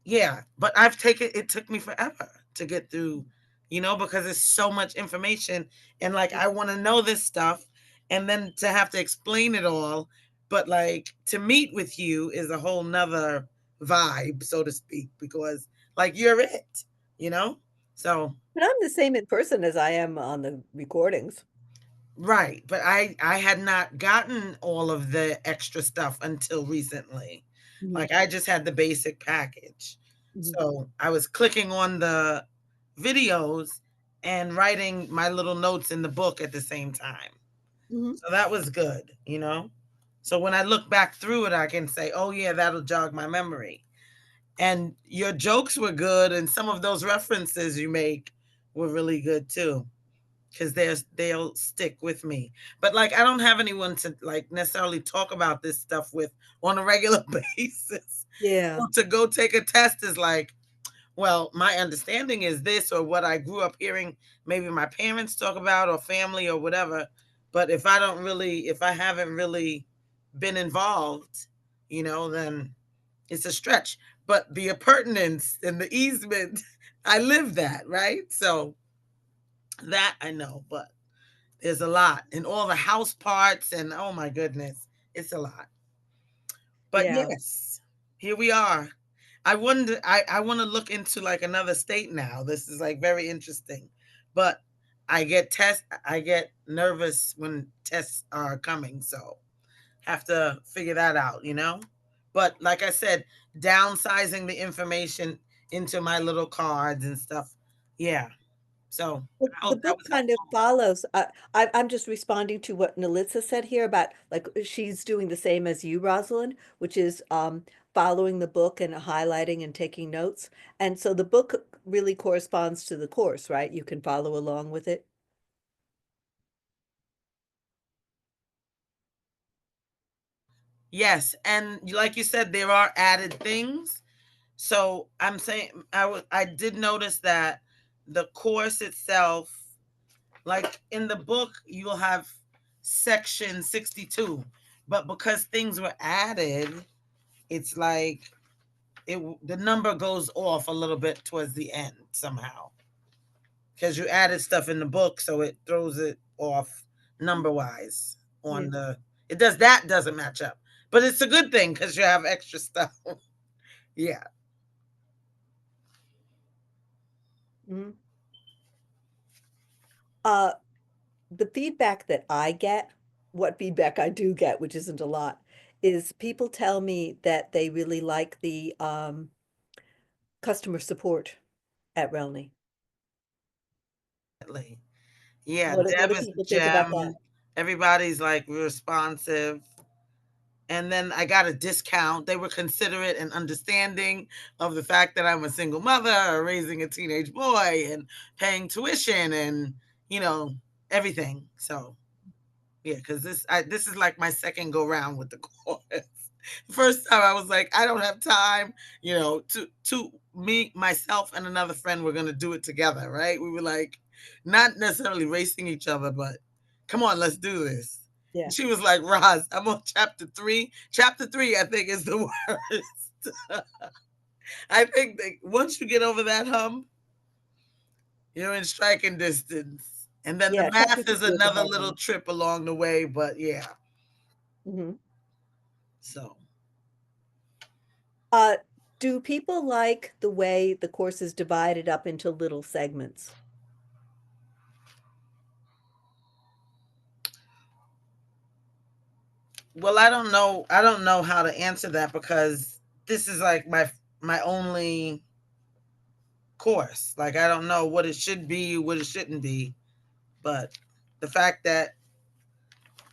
yeah, but I've taken it took me forever to get through, you know, because it's so much information and like I want to know this stuff and then to have to explain it all, but like to meet with you is a whole nother vibe, so to speak, because like you're it, you know? So But I'm the same in person as I am on the recordings. right, but I had not gotten all of the extra stuff until recently. Mhm. Like I just had the basic package. Mhm. So I was clicking on the videos and writing my little notes in the book at the same time. Mhm. So that was good, you know? So when I look back through it, I can say, oh, yeah, that'll jog my memory. And your jokes were good. And some of those references you make were really good too because they'll stick with me. But like I don't have anyone to like necessarily talk about this stuff with on a regular basis. Yeah. So to go take a test is like, well, my understanding is this or what I grew up hearing maybe my parents talk about or family or whatever. But if I haven't really been involved, you know, then it's a stretch. But the appurtenance and the easement, I live that, right? So that I know, but there's a lot and all the house parts and oh my goodness, it's a lot. But Yeah. yes, here we are. I want to look into like another state now. This is like very interesting. But I get nervous when tests are coming, so have to figure that out, you know? But like I said, downsizing the information into my little cards and stuff. Yeah. So Well, I the hope that book was kind of helpful. follows. I'm just responding to what Nalitza said here about like she's doing the same as you, Rosalind, which is following the book and highlighting and taking notes. And so the book really corresponds to the course, right? You can follow along with it. Yes, and like you said, there are added things. So I'm saying I did notice that the course itself, like in the book, you'll have section 62, but because things were added, it's like it the number goes off a little bit towards the end somehow because you added stuff in the book, so it throws it off number wise Yeah. on the. It does that doesn't match up. But it's a good thing because you have extra stuff. Yeah. Mhm. Uh, the feedback that I get, what feedback I do get, which isn't a lot, is people tell me that they really like the customer support at RELNY. Yeah, What Deb do is a people think about that? gem. Everybody's like responsive. And then I got a discount. They were considerate and understanding of the fact that I'm a single mother, raising a teenage boy, and paying tuition, and you know everything. So yeah, because this is like my second go round with the course. First time I was like, I don't have time, to me, myself, and another friend were gonna do it together, right? We were like, not necessarily racing each other, but come on, let's do this. Yeah. She was like, Roz, I'm on chapter 3. Chapter 3, I think, is the worst. I think that once you get over that hump, you're in striking distance. And then the Yeah, chapter math is 3 is a another hard little one. trip along the way, but yeah. Mhm. So Uh, do people like the way the course is divided up into little segments? well, I don't know how to answer that because this is like my only course. Like I don't know what it should be, what it shouldn't be. But the fact that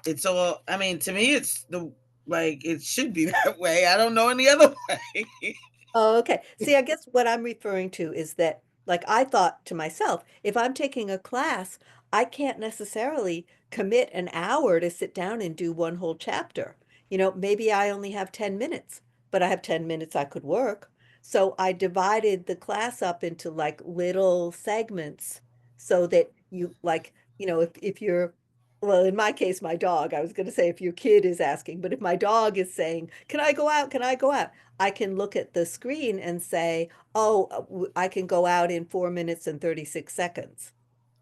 it's all, I mean, to me it's the like it should be that way. I don't know any other way. Oh, okay. See, I guess what I'm referring to is that, like, I thought to myself, if I'm taking a class, I can't necessarily commit an hour to sit down and do one whole chapter. Maybe I only have 10 minutes, but I have 10 minutes I could work. So I divided the class up into like little segments so that if you're, well, in my case, my dog, I was going to say if your kid is asking, but if my dog is saying, can I go out? Can I go out? I can look at the screen and say, oh, I can go out in 4 minutes and 36 seconds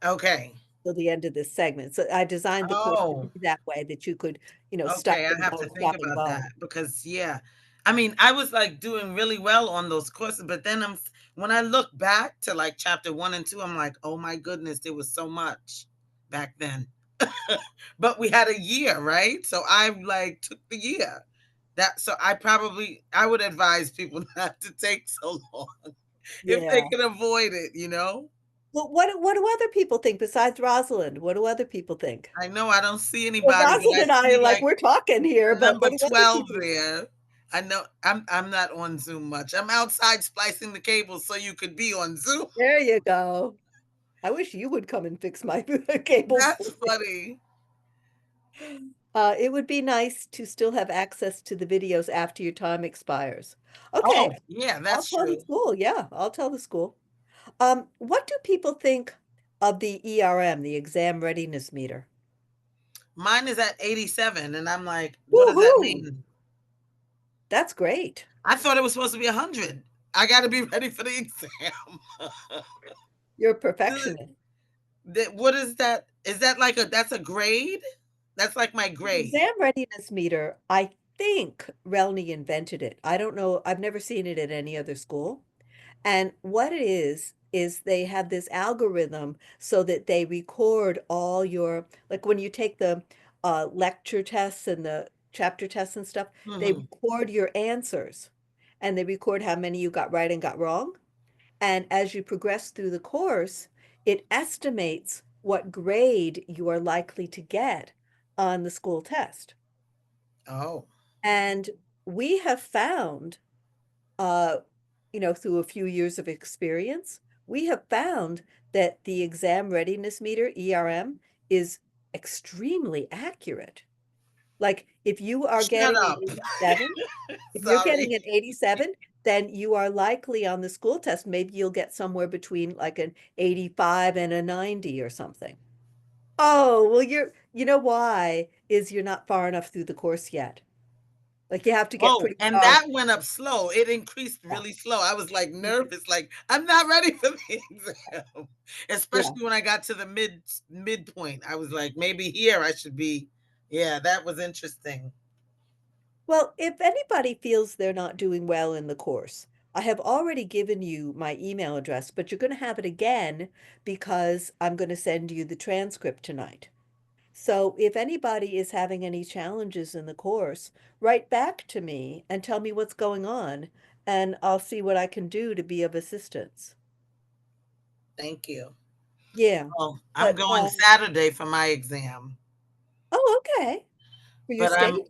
Okay. till the end of this segment. So I designed the course to Oh, be that way that you could, stop okay. I and have go, to think stop and about go. that because yeah. I mean, I was like doing really well on those courses, but then when I look back to like chapter 1 and 2, I'm like, oh my goodness, there was so much back then. But we had a year, right? So I like took the year. I would advise people not to take so long if they Yeah. can avoid it. Well, what do other people think besides Rosalind? What do other people think? I know I don't see Well, anybody, but Rosalind I and I are see like, like we're talking here, the but number what do other 12 people think? there. I know I'm not on Zoom much. I'm outside splicing the cables so you could be on Zoom. There you go. I wish you would come and fix my cables That's for funny. me. It would be nice to still have access to the videos after your time expires. Okay, Oh, yeah, I'll that's tell the true. school. Yeah, I'll tell the school. What do people think of the ERM, the exam readiness meter? Mine is at 87 and I'm like, what does that Woohoo! mean? That's great. I thought it was supposed to be 100. I got to be ready for the exam. You're a perfectionist. What is that? Is that like that's a grade? That's like my The grade. exam readiness meter, I think RELNY invented it. I don't know. I've never seen it at any other school. And what it is they have this algorithm so that they record all your, like when you take the lecture tests and the chapter tests and stuff, they Hmm. record your answers and they record how many you got right and got wrong. And as you progress through the course, it estimates what grade you are likely to get on the school test. Oh, And we have found uh, through a few years of experience, we have found that the exam readiness meter, ERM, is extremely accurate. Like if you are shut getting an up. 87, if you're Sorry. getting an 87, then you are likely on the school test, maybe you'll get somewhere between like an 85 and a 90 or something. Oh, well, you know why is you're not far enough through the course yet. Like you have to get Oh, pretty and far. that went up slow. It increased Yeah. really slow. I was like nervous, like I'm not ready for the exam. Yeah. Especially when I got to the midpoint. I was like, maybe here I should be Yeah, that was interesting. Well, if anybody feels they're not doing well in the course, I have already given you my email address, but you're going to have it again because I'm going to send you the transcript tonight. So if anybody is having any challenges in the course, write back to me and tell me what's going on, and I'll see what I can do to be of assistance. Thank you. Yeah, Well, I'm but going Saturday for my exam, oh, okay. For your but state?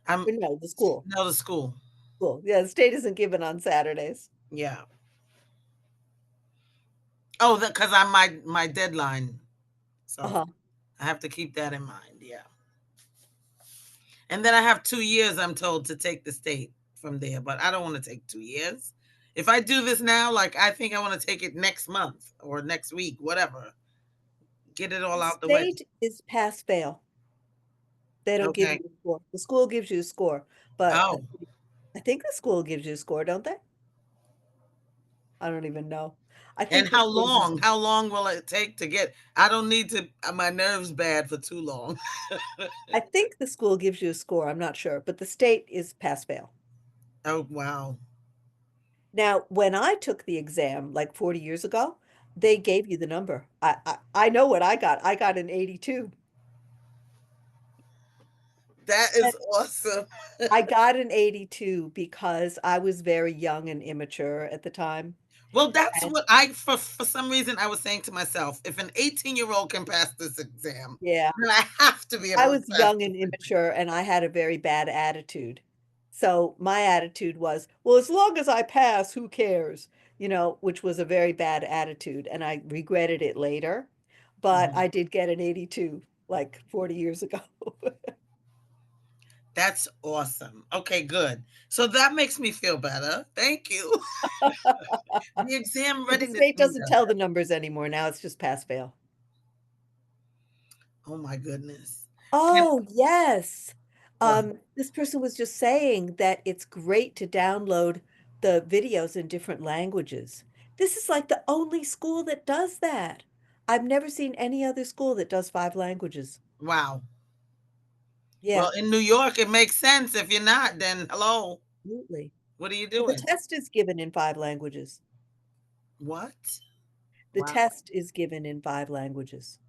I'm Or no, the school. no to school. School. Yeah, the state isn't given on Saturdays. Yeah. Oh, because I'm my deadline, so Uh-huh. I have to keep that in mind. Yeah. And then I have 2 years, I'm told, to take the state from there, but I don't want to take 2 years. If I do this now, like I think I want to take it next month or next week, whatever. Get it all The out the way. state is pass fail. They don't give Okay. you a score. The school gives you a score, but Oh, I think the school gives you a score, don't they? I don't even know. I and think the school gives you, how long will it take to get? I don't need to. My nerves bad for too long. I think the school gives you a score. I'm not sure, but the state is pass fail. Oh wow, Now, when I took the exam like 40 years ago, they gave you the number. I know what I got. I got an 82. that And is awesome. I got an 82 because I was very young and immature at the time. Well, that's And what I for some reason I was saying to myself: if an 18-year-old can pass this exam, yeah, then I have to be I able to was pass young this and exam. immature and I had a very bad attitude. So my attitude was, well, as long as I pass, who cares? Which was a very bad attitude. And I regretted it later. But Mhm. I did get an 82 like 40 years ago. That's awesome. Okay, good. So that makes me feel better. Thank you. The exam But the readiness state doesn't meter. tell the numbers anymore. Now it's just pass fail. Oh my goodness. And Oh, yes. what? This person was just saying that it's great to download the videos in different languages. This is like the only school that does that. I've never seen any other school that does 5 languages. Wow. Yeah, Well, in New York, it makes sense. If you're not, then hello, absolutely. what are you Well, the doing? test is given in 5 languages. What? The Wow. test is given in 5 languages.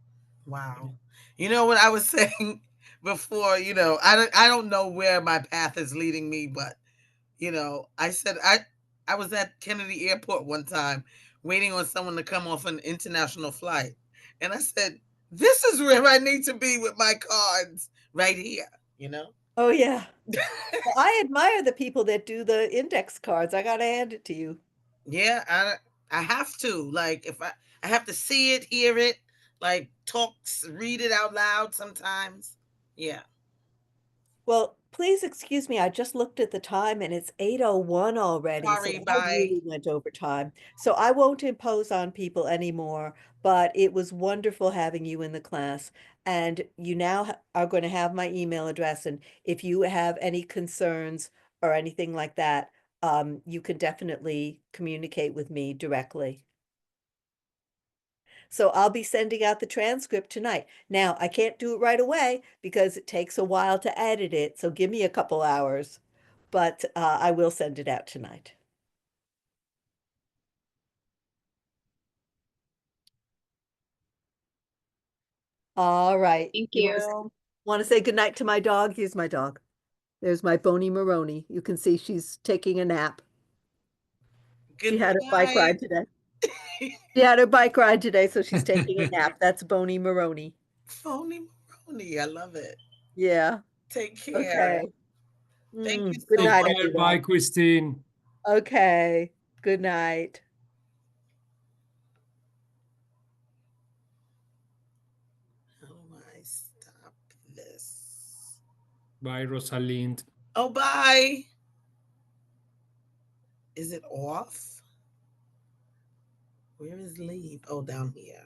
Wow. You know what I was saying before, I don't know where my path is leading me, but I said I was at Kennedy Airport one time waiting on someone to come off an international flight. And I said, "This is where I need to be with my cards right here, you know?" Oh, yeah. Well, I admire the people that do the index cards. I gotta hand it to you. Yeah, I have to. Like if I have to see it, hear it, like read it out loud sometimes. Yeah. Well, please excuse me. I just looked at the time and it's 8:01 already, so Sorry, I bye. really went over time. So I won't impose on people anymore, but it was wonderful having you in the class. And you now are going to have my email address. And if you have any concerns or anything like that, you can definitely communicate with me directly. So I'll be sending out the transcript tonight. Now, I can't do it right away because it takes a while to edit it, so give me a couple hours, but I will send it out tonight. All right. Thank You you. want to say goodnight to my dog? Here's my dog. There's my Boney Maroney. You can see she's taking a nap. She Good had her bike night. ride today. She had her bike ride today, so she's taking a nap. That's Boney Maroney. Phony Maroney. I love it. Yeah. Take care. Okay. Thank you Good so Take night, much. care. Bye, everyone. Christine. Okay. Good night. How do I stop this? Bye, Rosalind. Oh, bye. Is it off? Where is leave? Oh, down here.